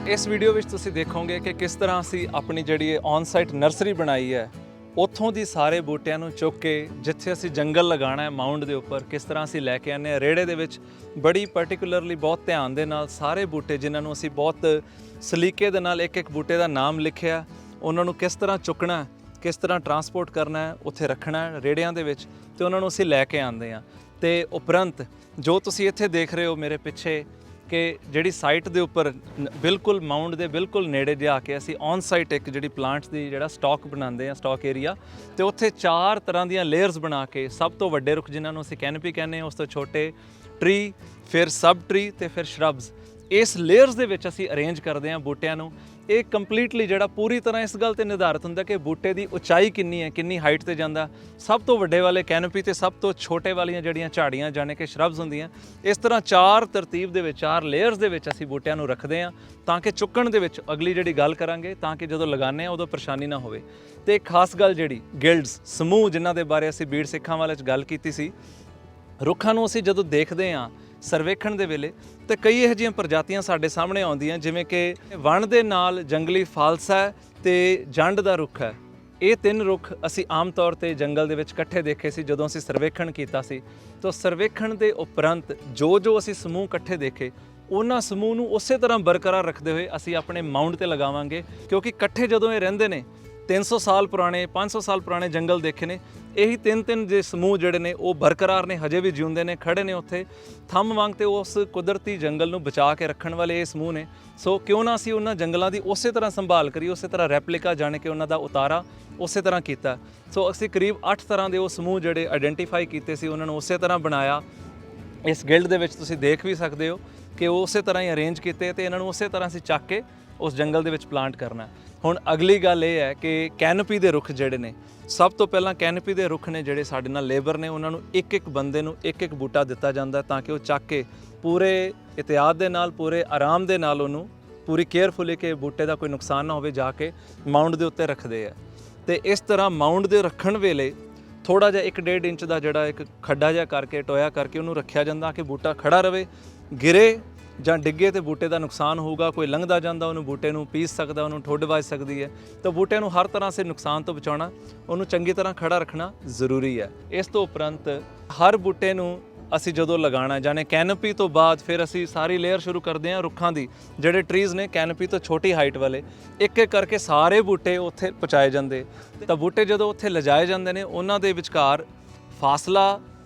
इस वीडियो में तुसीं देखोगे कि किस तरह असी अपनी जी ऑन साइट नर्सरी बनाई है, उत्थों दी सारे बूटियां नूं चुक के जिथे असी जंगल लगाना है माउंट के उपर किस तरह असी लैके आने हैं। रेड़े दे विच बड़ी पर्टिकुलरली बहुत ध्यान दे नाल सारे बूटे जिन्होंने असी बहुत सलीके दे नाल एक एक बूटे का नाम लिखिया, उन्होंने किस तरह चुकना है, किस तरह ट्रांसपोर्ट करना है, उत्थे रखना है रेड़ियां दे विच, ते उन्होंने असी लैके आंदे हैं। तो उपरंत जो तुसीं इत्थे देख रहे हो मेरे पिछे कि जिहड़ी साइट दे उपर बिल्कुल माउंट दे बिल्कुल नेड़े जा के असी ऑन साइट एक जिहड़ी प्लांट्स दी जिहड़ा स्टॉक बनाते हैं, स्टॉक एरिया, तो उत्थे 4 तरह दीयां लेयर्स बना के सब तो वड्डे रुख जिन्हां नूं असी कैनपी कहने, उस तो छोटे ट्री, फिर सब ट्री ते फिर श्रब्स, इस लेयर्स दे विच असी अरेंज करते हैं बूटियां नूं। ये कंप्लीटली जिहड़ा पूरी तरह इस गल ते निर्धारित हुंदा कि बूटे की उचाई किन्नी है, किन्नी हाइट ते जांदा, सब तो वड्डे वाले कैनपी ते सब तो छोटे वालियां जिहड़ियां झाड़ियां जाने कि श्रब्स हुंदियां। इस तरह 4 तरतीब दे विच 4 लेयर्स दे विच असी बूटियां नूं रखदे हां तां कि चुक्कण दे विच अगली जिहड़ी गल करांगे तां कि जदों लगाने उदों परेशानी ना होवे। ते खास गल जिहड़ी गिल्ड्स समूह जिन्हां दे बारे असी बीड़ सिੱਖਾਂ वाले च गल कीती सी, रुੱਖਾਂ ਨੂੰ ਅਸੀਂ ਜਦੋਂ ਦੇਖਦੇ ਹਾਂ ਸਰਵੇਖਣ ਦੇ ਵੇਲੇ ਤੇ ਕਈ ਇਹੋ ਜਿਹੀਆਂ ਪ੍ਰਜਾਤੀਆਂ ਸਾਡੇ ਸਾਹਮਣੇ ਆਉਂਦੀਆਂ, ਜਿਵੇਂ ਕਿ ਵਣ ਦੇ ਨਾਲ ਜੰਗਲੀ ਫਾਲਸਾ ਤੇ ਜੰਡ ਦਾ ਰੁੱਖ ਹੈ। ਇਹ 3 ਰੁੱਖ ਅਸੀਂ ਆਮ ਤੌਰ ਤੇ ਜੰਗਲ ਦੇ ਵਿੱਚ ਇਕੱਠੇ ਦੇਖੇ ਸੀ ਜਦੋਂ ਅਸੀਂ ਸਰਵੇਖਣ ਕੀਤਾ ਸੀ। ਤਾਂ ਸਰਵੇਖਣ ਦੇ ਉਪਰੰਤ ਜੋ ਅਸੀਂ ਸਮੂਹ ਇਕੱਠੇ ਦੇਖੇ, ਉਹਨਾਂ ਸਮੂਹ ਨੂੰ ਉਸੇ ਤਰ੍ਹਾਂ ਬਰਕਰਾਰ ਰੱਖਦੇ ਹੋਏ ਅਸੀਂ ਆਪਣੇ ਮਾਊਂਟ ਤੇ ਲਗਾਵਾਂਗੇ, ਕਿਉਂਕਿ ਇਕੱਠੇ ਜਦੋਂ ਇਹ ਰਹਿੰਦੇ ਨੇ 300 ਸਾਲ ਪੁਰਾਣੇ 500 ਸਾਲ ਪੁਰਾਣੇ ਜੰਗਲ ਦੇਖੇ ਨੇ, ਇਹੀ 3 ਜੇ ਸਮੂਹ ਜਿਹੜੇ ਨੇ ਉਹ ਬਰਕਰਾਰ ਨੇ, ਹਜੇ ਵੀ ਜਿਉਂਦੇ ਨੇ, ਖੜੇ ਨੇ ਉੱਥੇ ਥੰਮ ਵਾਂਗ ਤੇ ਉਸ ਕੁਦਰਤੀ ਜੰਗਲ ਨੂੰ ਬਚਾ ਕੇ ਰੱਖਣ ਵਾਲੇ ਇਹ ਸਮੂਹ ਨੇ। ਸੋ ਕਿਉਂ ਨਾ ਅਸੀਂ ਉਹਨਾਂ ਜੰਗਲਾਂ ਦੀ ਉਸੇ ਤਰ੍ਹਾਂ ਸੰਭਾਲ ਕਰੀਏ, ਉਸੇ ਤਰ੍ਹਾਂ ਰੈਪਲੀਕਾ ਜਾਣੇ ਕਿ ਉਹਨਾਂ ਦਾ ਉਤਾਰਾ ਉਸੇ ਤਰ੍ਹਾਂ ਕੀਤਾ। ਸੋ ਅਸੀਂ ਕਰੀਬ 8 ਤਰ੍ਹਾਂ ਦੇ ਉਹ ਸਮੂਹ ਜਿਹੜੇ ਆਇਡੈਂਟੀਫਾਈ ਕੀਤੇ ਸੀ, ਉਹਨਾਂ ਨੂੰ ਉਸੇ ਤਰ੍ਹਾਂ ਬਣਾਇਆ। ਇਸ ਗਿਲਡ ਦੇ ਵਿੱਚ ਤੁਸੀਂ ਦੇਖ ਵੀ ਸਕਦੇ ਹੋ ਕਿ ਉਹ ਉਸੇ ਤਰ੍ਹਾਂ ਹੀ ਅਰੇਂਜ ਕੀਤੇ ਤੇ ਇਹਨਾਂ ਨੂੰ ਉਸੇ ਤਰ੍ਹਾਂ ਅਸੀਂ ਚੱਕ ਕੇ ਉਸ ਜੰਗਲ ਦੇ ਵਿੱਚ ਪਲਾਂਟ ਕਰਨਾ। ਹੁਣ ਅਗਲੀ ਗੱਲ ਇਹ ਹੈ ਕਿ ਕੈਨਪੀ ਦੇ ਰੁੱਖ ਜਿਹੜੇ ਨੇ, ਸਭ ਤੋਂ ਪਹਿਲਾਂ ਕੈਨਪੀ ਦੇ ਰੁੱਖ ਨੇ ਜਿਹੜੇ ਸਾਡੇ ਨਾਲ ਲੇਬਰ ਨੇ, ਉਹਨਾਂ ਨੂੰ ਇੱਕ ਬੰਦੇ ਨੂੰ ਇੱਕ ਬੂਟਾ ਦਿੱਤਾ ਜਾਂਦਾ ਤਾਂ ਕਿ ਉਹ ਚੱਕ ਕੇ ਪੂਰੇ ਇhtiyat ਦੇ ਨਾਲ, ਪੂਰੇ ਆਰਾਮ ਦੇ ਨਾਲ, ਉਹਨੂੰ ਪੂਰੀ ਕੇਅਰਫੁਲੀ ਕਿ ਬੂਟੇ ਦਾ ਕੋਈ ਨੁਕਸਾਨ ਨਾ ਹੋਵੇ, ਜਾ ਕੇ ਮਾਊਂਟ ਦੇ ਉੱਤੇ ਰੱਖਦੇ ਆ। ਤੇ ਇਸ ਤਰ੍ਹਾਂ ਮਾਊਂਟ ਦੇ ਰੱਖਣ ਵੇਲੇ ਥੋੜ੍ਹਾ ਜਿਹਾ 1.5 ਇੰਚ ਦਾ ਜਿਹੜਾ ਇੱਕ ਖੱਡਾ ਜਿਹਾ ਕਰਕੇ, ਟੋਇਆ ਕਰਕੇ ਉਹਨੂੰ ਰੱਖਿਆ ਜਾਂਦਾ ਕਿ ਬੂਟਾ ਖੜਾ ਰਵੇ, ਗਿਰੇ ਜਾਂ ਡਿੱਗੇ ਤੇ ਬੂਟੇ ਦਾ ਨੁਕਸਾਨ ਹੋਊਗਾ, ਕੋਈ ਲੰਘਦਾ ਜਾਂਦਾ ਉਹਨੂੰ ਬੂਟੇ ਨੂੰ ਪੀਸ ਸਕਦਾ, ਉਹਨੂੰ ਠੁੱਡ ਵੱਜ ਸਕਦੀ ਹੈ। ਤਾਂ ਬੂਟੇ ਨੂੰ ਹਰ ਤਰ੍ਹਾਂ ਸੇ ਨੁਕਸਾਨ ਤੋਂ ਬਚਾਉਣਾ, ਉਹਨੂੰ ਚੰਗੀ ਤਰ੍ਹਾਂ ਖੜਾ ਰੱਖਣਾ ਜ਼ਰੂਰੀ ਹੈ। ਇਸ ਤੋਂ ਉਪਰੰਤ ਹਰ ਬੂਟੇ ਨੂੰ ਅਸੀਂ ਜਦੋਂ ਲਗਾਉਣਾ, ਜਾਨੇ ਕੈਨਪੀ ਤੋਂ ਬਾਅਦ ਫਿਰ ਅਸੀਂ ਸਾਰੀ ਲੇਅਰ ਸ਼ੁਰੂ ਕਰਦੇ ਹਾਂ ਰੁੱਖਾਂ ਦੀ। ਜਿਹੜੇ ਟਰੀਜ਼ ਨੇ ਕੈਨਪੀ ਤੋਂ ਛੋਟੀ ਹਾਈਟ ਵਾਲੇ, ਇੱਕ ਕਰਕੇ ਸਾਰੇ ਬੂਟੇ ਉੱਥੇ ਪਹੁੰਚਾਏ ਜਾਂਦੇ। ਤਾਂ ਬੂਟੇ ਜਦੋਂ ਉੱਥੇ ਲਿਜਾਏ ਜਾਂਦੇ ਨੇ, ਉਹਨਾਂ ਦੇ ਵਿਚਕਾਰ ਫਾਸਲਾ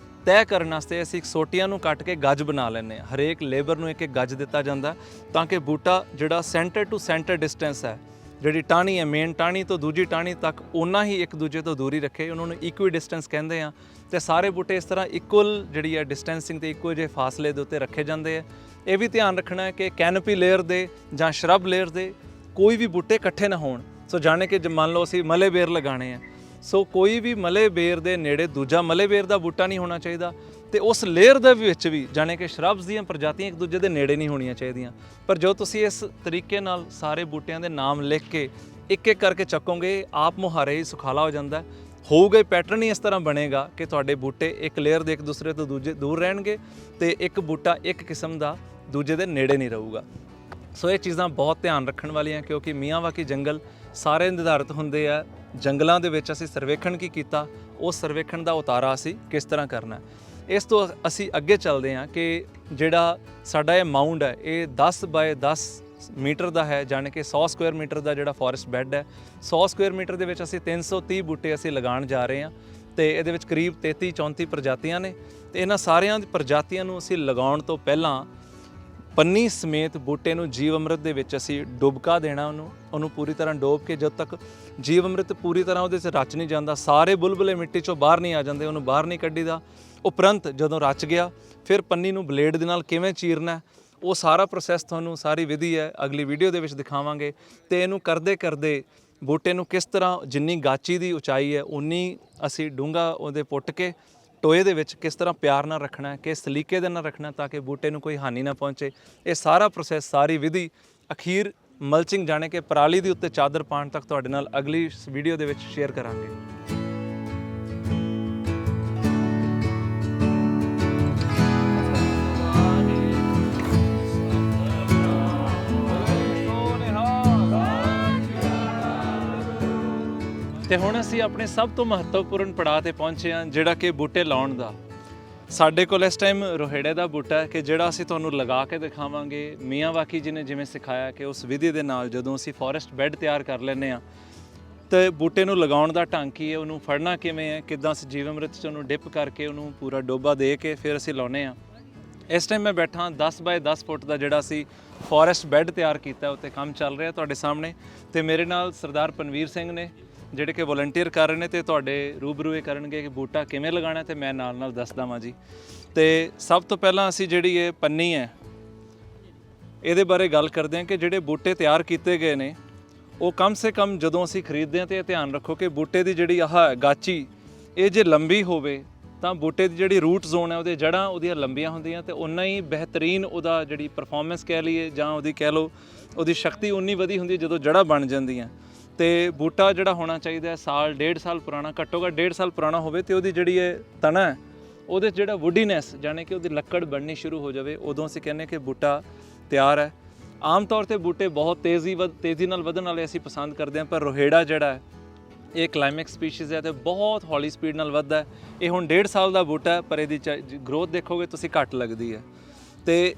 ਤੈਅ ਕਰਨ ਵਾਸਤੇ ਅਸੀਂ ਸੋਟੀਆਂ ਨੂੰ ਕੱਟ ਕੇ ਗੱਜ ਬਣਾ ਲੈਂਦੇ ਹਾਂ। ਹਰੇਕ ਲੇਬਰ ਨੂੰ ਇੱਕ ਗੱਜ ਦਿੱਤਾ ਜਾਂਦਾ ਤਾਂ ਕਿ ਬੂਟਾ ਜਿਹੜਾ ਸੈਂਟਰ ਟੂ ਸੈਂਟਰ ਡਿਸਟੈਂਸ ਹੈ, ਜਿਹੜੀ ਟਾਹਣੀ ਹੈ ਮੇਨ ਟਾਹਣੀ ਤੋਂ ਦੂਜੀ ਟਾਹਣੀ ਤੱਕ, ਓਨਾ ਹੀ ਇੱਕ ਦੂਜੇ ਤੋਂ ਦੂਰੀ ਰੱਖੇ, ਉਹਨਾਂ ਨੂੰ ਇਕੁਈ ਡਿਸਟੈਂਸ ਕਹਿੰਦੇ ਆ। ਤੇ ਸਾਰੇ ਬੂਟੇ ਇਸ ਤਰ੍ਹਾਂ ਇਕੁਅਲ ਜਿਹੜੀ ਹੈ ਡਿਸਟੈਂਸਿੰਗ ਤੇ ਇੱਕੋ ਜਿਹੇ ਫਾਸਲੇ ਦੇ ਉੱਤੇ ਰੱਖੇ ਜਾਂਦੇ ਆ। ਇਹ ਵੀ ਧਿਆਨ ਰੱਖਣਾ ਹੈ ਕਿ ਕੈਨਪੀ ਲੇਅਰ ਦੇ ਜਾਂ ਸ਼ਰਬ ਲੇਅਰ ਦੇ ਕੋਈ ਵੀ ਬੂਟੇ ਇਕੱਠੇ ਨਾ ਹੋਣ। ਸੋ ਜਾਣੇ ਕਿ ਮੰਨ ਲਓ ਅਸੀਂ ਮਲੇ ਬੇਰ ਲਗਾਉਣੇ ਆ, ਸੋ ਕੋਈ ਵੀ ਮਲੇ ਬੇਰ ਦੇ ਨੇੜੇ ਦੂਜਾ ਮਲੇ ਬੇਰ ਦਾ ਬੂਟਾ ਨਹੀਂ ਹੋਣਾ ਚਾਹੀਦਾ, ਤੇ ਉਸ ਲੇਅਰ ਦੇ ਵਿੱਚ ਵੀ ਜਾਣੇ ਕਿ ਸ਼ਰਬਸ ਦੀਆਂ ਪ੍ਰਜਾਤੀਆਂ ਇੱਕ ਦੂਜੇ ਦੇ ਨੇੜੇ ਨਹੀਂ ਹੋਣੀਆਂ ਚਾਹੀਦੀਆਂ। ਪਰ ਜੋ ਤੁਸੀਂ ਇਸ ਤਰੀਕੇ ਨਾਲ ਸਾਰੇ ਬੂਟਿਆਂ ਦੇ ਨਾਮ ਲਿਖ ਕੇ ਇੱਕ ਕਰਕੇ ਚੱਕੋਗੇ, ਆਪ ਮੁਹਾਰੇ ਹੀ ਸੁਖਾਲਾ ਹੋ ਜਾਂਦਾ ਹੋਊਗਾ। ਪੈਟਰਨ ਹੀ ਇਸ ਤਰ੍ਹਾਂ ਬਣੇਗਾ ਕਿ ਤੁਹਾਡੇ ਬੂਟੇ ਇੱਕ ਲੇਅਰ ਦੇ ਇੱਕ ਦੂਸਰੇ ਤੋਂ ਦੂਜੇ ਦੂਰ ਰਹਿਣਗੇ ਤੇ ਇੱਕ ਬੂਟਾ ਇੱਕ ਕਿਸਮ ਦਾ ਦੂਜੇ ਦੇ ਨੇੜੇ ਨਹੀਂ ਰਹੂਗਾ। ਸੋ ਇਹ ਚੀਜ਼ਾਂ ਬਹੁਤ ਧਿਆਨ ਰੱਖਣ ਵਾਲੀਆਂ, ਕਿਉਂਕਿ ਮਿਆਂਵਾਕੀ ਜੰਗਲ ਸਾਰੇ ਨਿਰਧਾਰਿਤ ਹੁੰਦੇ ਆ। ਜੰਗਲਾਂ ਦੇ ਵਿੱਚ ਅਸੀਂ ਸਰਵੇਖਣ ਕੀ ਕੀਤਾ, ਉਸ ਸਰਵੇਖਣ ਦਾ ਉਤਾਰਾ ਅਸੀਂ ਕਿਸ ਤਰ੍ਹਾਂ ਕਰਨਾ। ਇਸ ਤੋਂ ਅਸੀਂ ਅੱਗੇ ਚੱਲਦੇ ਹਾਂ ਕਿ ਜਿਹੜਾ ਸਾਡਾ ਇਹ ਮਾਊਂਟ ਹੈ, ਇਹ 10 ਬਾਏ 10 ਮੀਟਰ ਦਾ ਹੈ, ਜਾਣੀ ਕਿ 100 ਸਕੁਅਰ ਮੀਟਰ ਦਾ ਜਿਹੜਾ ਫੋਰੈਸਟ ਬੈੱਡ ਹੈ। 100 ਸਕੁਅਰ ਮੀਟਰ ਦੇ ਵਿੱਚ ਅਸੀਂ 330 ਬੂਟੇ ਅਸੀਂ ਲਗਾਉਣ ਜਾ ਰਹੇ ਹਾਂ ਤੇ ਇਹਦੇ ਵਿੱਚ ਕਰੀਬ 33-34 ਪ੍ਰਜਾਤੀਆਂ ਨੇ। ਤੇ ਇਹਨਾਂ ਸਾਰਿਆਂ ਦੀ ਪ੍ਰਜਾਤੀਆਂ ਨੂੰ ਅਸੀਂ ਲਗਾਉਣ ਤੋਂ ਪਹਿਲਾਂ ਪੰਨੀ ਸਮੇਤ ਬੂਟੇ ਨੂੰ ਜੀਵ ਅੰਮ੍ਰਿਤ ਦੇ ਵਿੱਚ ਅਸੀਂ ਡੁਬਕਾ ਦੇਣਾ, ਉਹਨੂੰ ਪੂਰੀ ਤਰ੍ਹਾਂ ਡੋਬ ਕੇ, ਜਦੋਂ ਤੱਕ ਜੀਵ ਅੰਮ੍ਰਿਤ ਪੂਰੀ ਤਰ੍ਹਾਂ ਉਹਦੇ 'ਚ ਰਚ ਨਹੀਂ ਜਾਂਦਾ, ਸਾਰੇ ਬੁਲਬੁਲੇ ਮਿੱਟੀ 'ਚੋਂ ਬਾਹਰ ਨਹੀਂ ਆ ਜਾਂਦੇ, ਉਹਨੂੰ ਬਾਹਰ ਨਹੀਂ ਕੱਢੀਦਾ। ਉਪਰੰਤ ਜਦੋਂ ਰਚ ਗਿਆ, ਫਿਰ ਪੰਨੀ ਨੂੰ ਬਲੇਡ ਦੇ ਨਾਲ ਕਿਵੇਂ ਚੀਰਨਾ, ਉਹ ਸਾਰਾ ਪ੍ਰੋਸੈਸ ਤੁਹਾਨੂੰ, ਸਾਰੀ ਵਿਧੀ ਹੈ ਅਗਲੀ ਵੀਡੀਓ ਦੇ ਵਿੱਚ ਦਿਖਾਵਾਂਗੇ। ਤੇ ਇਹਨੂੰ ਕਰਦੇ ਕਰਦੇ ਬੂਟੇ ਨੂੰ ਕਿਸ ਤਰ੍ਹਾਂ, ਜਿੰਨੀ ਗਾਚੀ ਦੀ ਉਚਾਈ ਹੈ ਉਨੀ ਅਸੀਂ ਡੂੰਘਾ ਉਹਦੇ ਪੁੱਟ ਕੇ ਟੋਏ ਦੇ ਵਿੱਚ ਕਿਸ ਤਰ੍ਹਾਂ ਪਿਆਰ ਨਾਲ ਰੱਖਣਾ, ਕਿਸ ਤਰੀਕੇ ਦੇ ਨਾਲ ਰੱਖਣਾ ਤਾਂ ਕਿ ਬੂਟੇ ਨੂੰ ਕੋਈ ਹਾਨੀ ਨਾ ਪਹੁੰਚੇ। ਇਹ ਸਾਰਾ ਪ੍ਰੋਸੈਸ, ਸਾਰੀ ਵਿਧੀ ਅਖੀਰ ਮਲਚਿੰਗ ਜਾਣੇ ਕਿ ਪਰਾਲੀ ਦੇ ਉੱਤੇ ਚਾਦਰ ਪਾਉਣ ਤੱਕ ਤੁਹਾਡੇ ਨਾਲ ਅਗਲੀ ਵੀਡੀਓ ਦੇ ਵਿੱਚ ਸ਼ੇਅਰ ਕਰਾਂਗੇ। ਤੇ ਹੁਣ ਅਸੀਂ ਆਪਣੇ ਸਭ ਤੋਂ ਮਹੱਤਵਪੂਰਨ ਪੜਾਅ ਤੇ ਪਹੁੰਚੇ ਹਾਂ, ਜਿਹੜਾ ਕਿ ਬੂਟੇ ਲਾਉਣ ਦਾ। ਸਾਡੇ ਕੋਲ ਇਸ ਟਾਈਮ ਰੋਹੇੜੇ ਦਾ ਬੂਟਾ ਹੈ ਕਿ ਜਿਹੜਾ ਅਸੀਂ ਤੁਹਾਨੂੰ ਲਗਾ ਕੇ ਦਿਖਾਵਾਂਗੇ। ਮੀਆਂ ਵਾਕੀ ਜੀ ਨੇ ਜਿਵੇਂ ਸਿਖਾਇਆ ਕਿ ਉਸ ਵਿਧੀ ਦੇ ਨਾਲ ਜਦੋਂ ਅਸੀਂ ਫੋਰੈਸਟ ਬੈੱਡ ਤਿਆਰ ਕਰ ਲੈਂਦੇ ਹਾਂ ਤੇ ਬੂਟੇ ਨੂੰ ਲਗਾਉਣ ਦਾ ਢੰਗ ਕੀ ਹੈ, ਉਹਨੂੰ ਫੜਨਾ ਕਿਵੇਂ ਹੈ, ਕਿੱਦਾਂ ਅਸੀਂ ਜੀਵ ਅੰਮ੍ਰਿਤ 'ਚ ਉਹਨੂੰ ਡਿਪ ਕਰਕੇ ਉਹਨੂੰ ਪੂਰਾ ਡੋਬਾ ਦੇ ਕੇ ਫਿਰ ਅਸੀਂ ਲਾਉਂਦੇ ਹਾਂ। ਇਸ ਟਾਈਮ ਮੈਂ ਬੈਠਾ 10 ਬਾਏ 10 ਫੁੱਟ ਦਾ ਜਿਹੜਾ ਅਸੀਂ ਫੋਰੈਸਟ ਬੈੱਡ ਤਿਆਰ ਕੀਤਾ, ਉੱਤੇ ਕੰਮ ਚੱਲ ਰਿਹਾ ਤੁਹਾਡੇ ਸਾਹਮਣੇ। ਤੇ ਮੇਰੇ ਨਾਲ ਸਰਦਾਰ ਪਨਵੀਰ ਸਿੰਘ ਨੇ ਜਿਹੜੇ ਕਿ ਵੋਲੰਟੀਅਰ ਕਰ ਰਹੇ ਨੇ ਤੇ ਤੁਹਾਡੇ ਰੂਬਰੂ ਇਹ ਕਰਨਗੇ ਕਿ ਬੂਟਾ ਕਿਵੇਂ ਲਗਾਉਣਾ, ਤੇ ਮੈਂ ਨਾਲ ਦੱਸਦਾ ਵਾਂ ਜੀ। ਤੇ ਸਭ ਤੋਂ ਪਹਿਲਾਂ ਅਸੀਂ ਜਿਹੜੀ ਇਹ ਪੰਨੀ ਹੈ ਇਹਦੇ ਬਾਰੇ ਗੱਲ ਕਰਦੇ ਹਾਂ ਕਿ ਜਿਹੜੇ ਬੂਟੇ ਤਿਆਰ ਕੀਤੇ ਗਏ ਨੇ ਉਹ ਕਮ ਸੇ ਕਮ ਜਦੋਂ ਅਸੀਂ ਖਰੀਦਦੇ ਹਾਂ ਤੇ ਇਹ ਧਿਆਨ ਰੱਖੋ ਕਿ ਬੂਟੇ ਦੀ ਜਿਹੜੀ ਆਹ ਗਾਚੀ ਇਹ ਜੇ ਲੰਬੀ ਹੋਵੇ ਤਾਂ ਬੂਟੇ ਦੀ ਜਿਹੜੀ ਰੂਟ ਜ਼ੋਨ ਹੈ ਉਹਦੇ ਜੜ੍ਹਾਂ ਉਹਦੀਆਂ ਲੰਬੀਆਂ ਹੁੰਦੀਆਂ ਤੇ ਉਨਾ ਹੀ ਬਿਹਤਰੀਨ ਉਹਦਾ ਜਿਹੜੀ ਪਰਫਾਰਮੈਂਸ ਕਹਿ ਲਈਏ ਜਾਂ ਉਹਦੀ ਕਹਿ ਲਓ ਉਹਦੀ ਸ਼ਕਤੀ ਉਨੀ ਵਧੀ ਹੁੰਦੀ ਜਦੋਂ ਜੜ੍ਹਾਂ ਬਣ ਜਾਂਦੀਆਂ। ਤੇ ਬੂਟਾ ਜਿਹੜਾ ਹੋਣਾ ਚਾਹੀਦਾ ਸਾਲ 1.5 ਸਾਲ ਪੁਰਾਣਾ, ਘੱਟੋ ਘੱਟ 1.5 ਸਾਲ ਪੁਰਾਣਾ ਹੋਵੇ ਤੇ ਉਹਦੀ ਜਿਹੜੀ ਇਹ ਤਣਾ ਹੈ ਉਹਦੇ 'ਚ ਜਿਹੜਾ ਵੁੱਡੀਨੈਸ ਜਾਣੀ ਕਿ ਉਹਦੀ ਲੱਕੜ ਬਣਨੀ ਸ਼ੁਰੂ ਹੋ ਜਾਵੇ, ਉਦੋਂ ਅਸੀਂ ਕਹਿੰਦੇ ਕਿ ਬੂਟਾ ਤਿਆਰ ਹੈ। ਆਮ ਤੌਰ ਤੇ ਬੂਟੇ ਬਹੁਤ ਤੇਜ਼ੀ ਨਾਲ ਵਧਣ ਵਾਲੇ ਅਸੀਂ ਪਸੰਦ ਕਰਦੇ ਹਾਂ, ਪਰ ਰੋਹੇੜਾ ਜਿਹੜਾ ਹੈ ਇਹ ਕਲਾਈਮੈਕਸ ਸਪੀਸ਼ੀਜ਼ ਹੈ ਤੇ ਬਹੁਤ ਹੌਲੀ ਸਪੀਡ ਨਾਲ ਵੱਧਦਾ ਹੈ। ਇਹ ਹੁਣ 1.5 ਸਾਲ ਦਾ ਬੂਟਾ ਹੈ ਪਰ ਇਹਦੀ ਗਰੋਥ ਦੇਖੋਗੇ ਤੁਸੀਂ ਘੱਟ ਲੱਗਦੀ ਹੈ। ਤੇ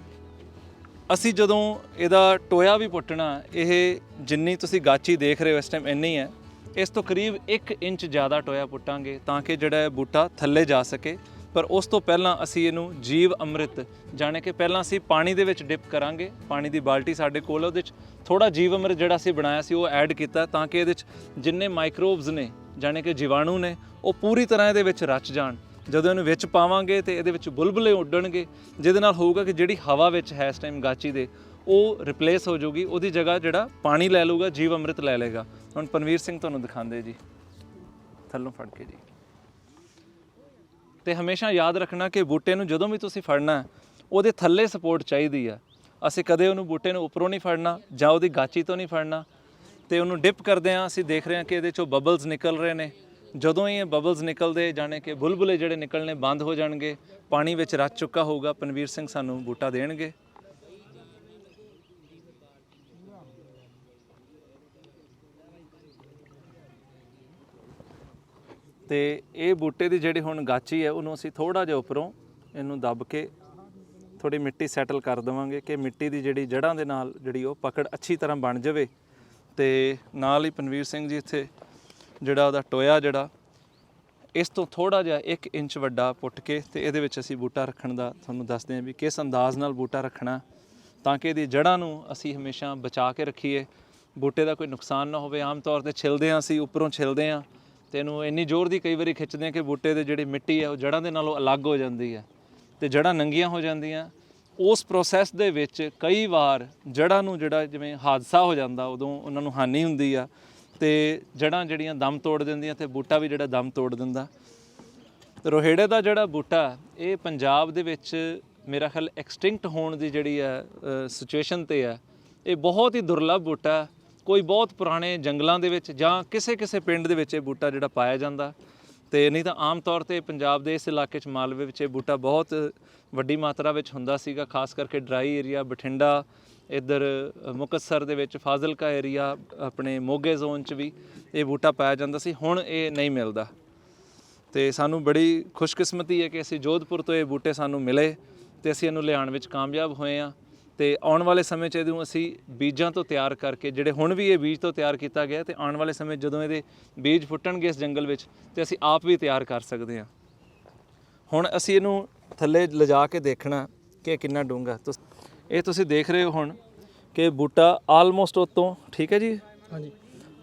ਅਸੀਂ ਜਦੋਂ ਇਹਦਾ ਟੋਇਆ ਵੀ ਪੁੱਟਣਾ, ਇਹ ਜਿੰਨੀ ਤੁਸੀਂ ਗਾਚੀ ਦੇਖ ਰਹੇ ਹੋ ਇਸ ਟਾਈਮ ਇੰਨੀ ਹੈ, ਇਸ ਤੋਂ ਕਰੀਬ 1 ਇੰਚ ਜ਼ਿਆਦਾ ਟੋਇਆ ਪੁੱਟਾਂਗੇ ਤਾਂ ਕਿ ਜਿਹੜਾ ਇਹ ਬੂਟਾ ਥੱਲੇ ਜਾ ਸਕੇ। ਪਰ ਉਸ ਤੋਂ ਪਹਿਲਾਂ ਅਸੀਂ ਇਹਨੂੰ ਜੀਵ ਅੰਮ੍ਰਿਤ ਜਾਣੇ ਕਿ ਪਹਿਲਾਂ ਅਸੀਂ ਪਾਣੀ ਦੇ ਵਿੱਚ ਡਿਪ ਕਰਾਂਗੇ। ਪਾਣੀ ਦੀ ਬਾਲਟੀ ਸਾਡੇ ਕੋਲ, ਉਹਦੇ 'ਚ ਥੋੜ੍ਹਾ ਜੀਵ ਅੰਮ੍ਰਿਤ ਜਿਹੜਾ ਅਸੀਂ ਬਣਾਇਆ ਸੀ ਉਹ ਐਡ ਕੀਤਾ ਤਾਂ ਕਿ ਇਹਦੇ 'ਚ ਜਿੰਨੇ ਮਾਈਕਰੋਬਸ ਨੇ ਜਾਣੇ ਕਿ ਜੀਵਾਣੂ ਨੇ ਉਹ ਪੂਰੀ ਤਰ੍ਹਾਂ ਇਹਦੇ ਵਿੱਚ ਰਚ ਜਾਣ। ਜਦੋਂ ਇਹਨੂੰ ਵਿੱਚ ਪਾਵਾਂਗੇ ਤੇ ਇਹਦੇ ਵਿੱਚ ਬੁਲਬੁਲੇ ਉੱਡਣਗੇ, ਜਿਹਦੇ ਨਾਲ ਹੋਊਗਾ ਕਿ ਜਿਹੜੀ ਹਵਾ ਵਿੱਚ ਹੈ ਇਸ ਟਾਈਮ ਗਾਚੀ ਦੇ ਉਹ ਰਿਪਲੇਸ ਹੋ ਜਾਊਗੀ, ਉਹਦੀ ਜਗ੍ਹਾ ਜਿਹੜਾ ਪਾਣੀ ਲੈ ਲਊਗਾ, ਜੀਵ ਅੰਮ੍ਰਿਤ ਲੈ ਲਏਗਾ। ਹੁਣ ਪਨਵੀਰ ਸਿੰਘ ਤੁਹਾਨੂੰ ਦਿਖਾਉਂਦੇ ਜੀ ਥੱਲੋਂ ਫੜ ਕੇ ਜੀ। ਤੇ ਹਮੇਸ਼ਾ ਯਾਦ ਰੱਖਣਾ ਕਿ ਬੂਟੇ ਨੂੰ ਜਦੋਂ ਵੀ ਤੁਸੀਂ ਫੜਨਾ ਉਹਦੇ ਥੱਲੇ ਸਪੋਰਟ ਚਾਹੀਦੀ ਆ। ਅਸੀਂ ਕਦੇ ਉਹਨੂੰ ਬੂਟੇ ਨੂੰ ਉੱਪਰੋਂ ਨਹੀਂ ਫੜਨਾ ਜਾਂ ਉਹਦੀ ਗਾਚੀ ਤੋਂ ਨਹੀਂ ਫੜਨਾ। ਤੇ ਉਹਨੂੰ ਡਿਪ ਕਰਦੇ ਹਾਂ, ਅਸੀਂ ਦੇਖ ਰਹੇ ਹਾਂ ਕਿ ਇਹਦੇ 'ਚੋਂ ਬਬਲਸ ਨਿਕਲ ਰਹੇ ਨੇ। ਜਦੋਂ ਹੀ ਇਹ ਬਬਲਸ ਨਿਕਲਦੇ ਜਾਣੇ ਕਿ ਬੁਲਬੁਲੇ ਜਿਹੜੇ ਨਿਕਲਣੇ ਬੰਦ ਹੋ ਜਾਣਗੇ, ਪਾਣੀ ਵਿੱਚ ਰਚ ਚੁੱਕਾ ਹੋਊਗਾ, ਪਨਵੀਰ ਸਿੰਘ ਸਾਨੂੰ ਬੂਟਾ ਦੇਣਗੇ। ਤੇ ਇਹ ਬੂਟੇ ਦੀ ਜਿਹੜੀ ਹੁਣ ਗਾਚੀ ਹੈ ਉਹਨੂੰ ਅਸੀਂ ਥੋੜ੍ਹਾ ਜਿਹਾ ਉੱਪਰੋਂ ਇਹਨੂੰ ਦੱਬ ਕੇ ਥੋੜ੍ਹੀ ਮਿੱਟੀ ਸੈਟਲ ਕਰ ਦੇਵਾਂਗੇ ਕਿ ਮਿੱਟੀ ਦੀ ਜਿਹੜੀ ਜੜ੍ਹਾਂ ਦੇ ਨਾਲ ਜਿਹੜੀ ਉਹ ਪਕੜ ਅੱਛੀ ਤਰ੍ਹਾਂ ਬਣ ਜਾਵੇ। ਤੇ ਨਾਲ ਹੀ ਪਨਵੀਰ ਸਿੰਘ ਜੀ ਇੱਥੇ ਜਿਹੜਾ ਉਹਦਾ ਟੋਇਆ ਜਿਹੜਾ ਇਸ ਤੋਂ ਥੋੜ੍ਹਾ ਜਿਹਾ 1 ਇੰਚ ਵੱਡਾ ਪੁੱਟ ਕੇ ਤੇ ਇਹਦੇ ਵਿੱਚ ਅਸੀਂ ਬੂਟਾ ਰੱਖਣ ਦਾ ਤੁਹਾਨੂੰ ਦੱਸਦੇ ਹਾਂ ਵੀ ਕਿਸ ਅੰਦਾਜ਼ ਨਾਲ ਬੂਟਾ ਰੱਖਣਾ ਤਾਂ ਕਿ ਇਹਦੀ ਜੜ੍ਹਾਂ ਨੂੰ ਅਸੀਂ ਹਮੇਸ਼ਾ ਬਚਾ ਕੇ ਰੱਖੀਏ, ਬੂਟੇ ਦਾ ਕੋਈ ਨੁਕਸਾਨ ਨਾ ਹੋਵੇ। ਆਮ ਤੌਰ 'ਤੇ ਛਿਲਦੇ ਹਾਂ ਅਸੀਂ, ਉੱਪਰੋਂ ਛਿਲਦੇ ਹਾਂ ਤੇ ਇਹਨੂੰ ਇੰਨੀ ਜ਼ੋਰ ਦੀ ਕਈ ਵਾਰੀ ਖਿੱਚਦੇ ਹਾਂ ਕਿ ਬੂਟੇ ਦੇ ਜਿਹੜੀ ਮਿੱਟੀ ਹੈ ਉਹ ਜੜ੍ਹਾਂ ਦੇ ਨਾਲੋਂ ਅਲੱਗ ਹੋ ਜਾਂਦੀ ਹੈ ਤੇ ਜੜ੍ਹਾਂ ਨੰਗੀਆਂ ਹੋ ਜਾਂਦੀਆਂ। ਉਸ ਪ੍ਰੋਸੈਸ ਦੇ ਵਿੱਚ ਕਈ ਵਾਰ ਜੜ੍ਹਾਂ ਨੂੰ ਜਿਹੜਾ ਜਿਵੇਂ ਹਾਦਸਾ ਹੋ ਜਾਂਦਾ ਉਦੋਂ ਉਹਨਾਂ ਨੂੰ ਹਾਨੀ ਹੁੰਦੀ ਆ ਤੇ ਜੜ੍ਹਾਂ ਜਿਹੜੀਆਂ ਦਮ ਤੋੜ ਦਿੰਦੀਆਂ ਤੇ ਬੂਟਾ ਵੀ ਜਿਹੜਾ ਦਮ ਤੋੜ ਦਿੰਦਾ। ਰੋਹੇੜੇ ਦਾ ਜਿਹੜਾ ਬੂਟਾ ਇਹ ਪੰਜਾਬ ਦੇ ਵਿੱਚ ਮੇਰਾ ਖਿਆਲ ਐਕਸਟਿੰਕਟ ਹੋਣ ਦੀ ਜਿਹੜੀ ਹੈ ਸਿਚੁਏਸ਼ਨ 'ਤੇ ਹੈ। ਇਹ ਬਹੁਤ ਹੀ ਦੁਰਲੱਭ ਬੂਟਾ, ਕੋਈ ਬਹੁਤ ਪੁਰਾਣੇ ਜੰਗਲਾਂ ਦੇ ਵਿੱਚ ਜਾਂ ਕਿਸੇ ਪਿੰਡ ਦੇ ਵਿੱਚ ਇਹ ਬੂਟਾ ਜਿਹੜਾ ਪਾਇਆ ਜਾਂਦਾ ਤੇ ਨਹੀਂ ਤਾਂ ਆਮ ਤੌਰ 'ਤੇ ਪੰਜਾਬ ਦੇ ਇਸ ਇਲਾਕੇ 'ਚ ਮਾਲਵੇ ਵਿੱਚ ਇਹ ਬੂਟਾ ਬਹੁਤ ਵੱਡੀ ਮਾਤਰਾ ਵਿੱਚ ਹੁੰਦਾ ਸੀਗਾ, ਖਾਸ ਕਰਕੇ ਡਰਾਈ ਏਰੀਆ ਬਠਿੰਡਾ, ਇੱਧਰ ਮੁਕਤਸਰ ਦੇ ਵਿੱਚ ਫਾਜ਼ਿਲਕਾ ਏਰੀਆ, ਆਪਣੇ ਮੋਗੇ ਜ਼ੋਨ 'ਚ ਵੀ ਇਹ ਬੂਟਾ ਪਾਇਆ ਜਾਂਦਾ ਸੀ। ਹੁਣ ਇਹ ਨਹੀਂ ਮਿਲਦਾ ਤੇ ਸਾਨੂੰ ਬੜੀ ਖੁਸ਼ਕਿਸਮਤੀ ਹੈ ਕਿ ਅਸੀਂ ਜੋਧਪੁਰ ਤੋਂ ਇਹ ਬੂਟੇ ਸਾਨੂੰ ਮਿਲੇ ਤੇ ਅਸੀਂ ਇਹਨੂੰ ਲਿਆਉਣ ਵਿੱਚ ਕਾਮਯਾਬ ਹੋਏ ਹਾਂ। ਤੇ ਆਉਣ ਵਾਲੇ ਸਮੇਂ 'ਚ ਇਹਨੂੰ ਅਸੀਂ ਬੀਜਾਂ ਤੋਂ ਤਿਆਰ ਕਰਕੇ, ਜਿਹੜੇ ਹੁਣ ਵੀ ਇਹ ਬੀਜ ਤੋਂ ਤਿਆਰ ਕੀਤਾ ਗਿਆ ਤੇ ਆਉਣ ਵਾਲੇ ਸਮੇਂ ਜਦੋਂ ਇਹਦੇ ਬੀਜ ਫੁੱਟਣਗੇ ਇਸ ਜੰਗਲ ਵਿੱਚ ਤੇ ਅਸੀਂ ਆਪ ਵੀ ਤਿਆਰ ਕਰ ਸਕਦੇ ਹਾਂ। ਹੁਣ ਅਸੀਂ ਇਹਨੂੰ ਥੱਲੇ ਲਿਜਾ ਕੇ ਦੇਖਣਾ ਕਿ ਕਿੰਨਾ ਡੂੰਘਾ। ਇਹ ਤੁਸੀਂ ਦੇਖ ਰਹੇ ਹੋ ਹੁਣ ਕਿ ਬੂਟਾ ਆਲਮੋਸਟ ਉਤੋਂ ਠੀਕ ਹੈ ਜੀ, ਹਾਂਜੀ,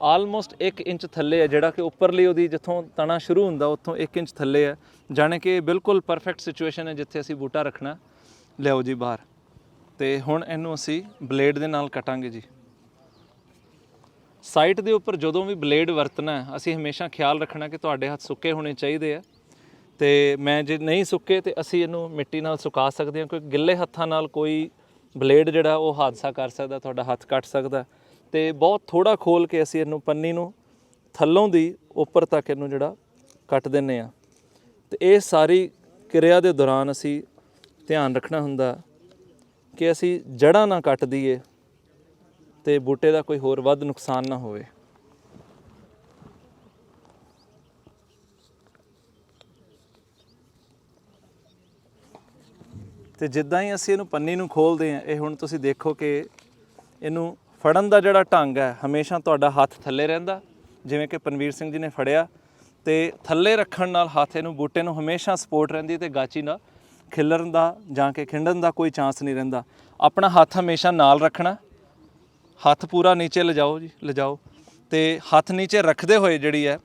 ਆਲਮੋਸਟ 1 ਇੰਚ ਥੱਲੇ ਹੈ, ਜਿਹੜਾ ਕਿ ਉੱਪਰਲੀ ਉਹਦੀ ਜਿੱਥੋਂ ਤਣਾ ਸ਼ੁਰੂ ਹੁੰਦਾ ਉੱਥੋਂ 1 ਇੰਚ ਥੱਲੇ ਹੈ, ਜਾਣੇ ਕਿ ਬਿਲਕੁਲ ਪਰਫੈਕਟ ਸਿਚੁਏਸ਼ਨ ਹੈ ਜਿੱਥੇ ਅਸੀਂ ਬੂਟਾ ਰੱਖਣਾ। ਲਿਆਓ ਜੀ ਬਾਹਰ। ਤੇ ਹੁਣ ਇਹਨੂੰ ਅਸੀਂ ਬਲੇਡ ਦੇ ਨਾਲ ਕਟਾਂਗੇ ਜੀ। ਸਾਈਟ ਦੇ ਉੱਪਰ ਜਦੋਂ ਵੀ ਬਲੇਡ ਵਰਤਣਾ ਅਸੀਂ ਹਮੇਸ਼ਾ ਖਿਆਲ ਰੱਖਣਾ ਕਿ ਤੁਹਾਡੇ ਹੱਥ ਸੁੱਕੇ ਹੋਣੇ ਚਾਹੀਦੇ ਆ। ਤੇ ਮੈਂ ਜੇ ਨਹੀਂ ਸੁੱਕੇ ਤੇ ਅਸੀਂ ਇਹਨੂੰ ਮਿੱਟੀ ਨਾਲ ਸੁਕਾ ਸਕਦੇ ਹਾਂ, ਕਿਉਂਕਿ ਗਿੱਲੇ ਹੱਥਾਂ ਨਾਲ ਕੋਈ ਬਲੇਡ ਜਿਹੜਾ ਉਹ ਹਾਦਸਾ ਕਰ ਸਕਦਾ, ਤੁਹਾਡਾ ਹੱਥ ਕੱਟ ਸਕਦਾ। ਤੇ ਬਹੁਤ ਥੋੜ੍ਹਾ ਖੋਲ ਕੇ ਅਸੀਂ ਇਹਨੂੰ ਪੰਨੀ ਨੂੰ ਥੱਲੋਂ ਦੀ ਉੱਪਰ ਤੱਕ ਇਹਨੂੰ ਜਿਹੜਾ ਕੱਟ ਦਿੰਦੇ ਹਾਂ। ਤੇ ਇਹ ਸਾਰੀ ਕਿਰਿਆ ਦੇ ਦੌਰਾਨ ਅਸੀਂ ਧਿਆਨ ਰੱਖਣਾ ਹੁੰਦਾ ਕਿ ਅਸੀਂ ਜੜ੍ਹਾਂ ਨਾ ਕੱਟ ਦਈਏ ਤੇ ਬੂਟੇ ਦਾ ਕੋਈ ਹੋਰ ਵੱਧ ਨੁਕਸਾਨ ਨਾ ਹੋਵੇ। ਤੇ ਜਿੱਦਾਂ ਹੀ ਅਸੀਂ ਇਹਨੂੰ ਪੰਨੀ ਨੂੰ ਖੋਲਦੇ ਹਾਂ, ਇਹ ਹੁਣ ਤੁਸੀਂ ਦੇਖੋ ਕਿ ਇਹਨੂੰ ਫੜਨ ਦਾ ਜਿਹੜਾ ਢੰਗ ਹੈ ਹਮੇਸ਼ਾ ਤੁਹਾਡਾ ਹੱਥ ਥੱਲੇ ਰਹਿੰਦਾ, ਜਿਵੇਂ ਕਿ ਪਨਵੀਰ ਸਿੰਘ ਜੀ ਨੇ ਫੜਿਆ, ਤੇ ਥੱਲੇ ਰੱਖਣ ਨਾਲ ਹੱਥ ਇਹਨੂੰ ਬੂਟੇ ਨੂੰ ਹਮੇਸ਼ਾ ਸਪੋਰਟ ਰਹਿੰਦੀ ਤੇ ਗਾਚੀ ਦਾ ਖਿਲਰਨ ਦਾ ਜਾਂ ਕਿ ਖਿੰਡਣ ਦਾ ਕੋਈ ਚਾਂਸ ਨਹੀਂ ਰਹਿੰਦਾ। ਆਪਣਾ ਹੱਥ ਹਮੇਸ਼ਾ ਨਾਲ ਰੱਖਣਾ, ਹੱਥ ਪੂਰਾ ਨੀਚੇ ਲਿਜਾਓ ਜੀ, ਲਿਜਾਓ, ਤੇ ਹੱਥ ਨੀਚੇ ਰੱਖਦੇ ਹੋਏ ਜਿਹੜੀ ਹੈ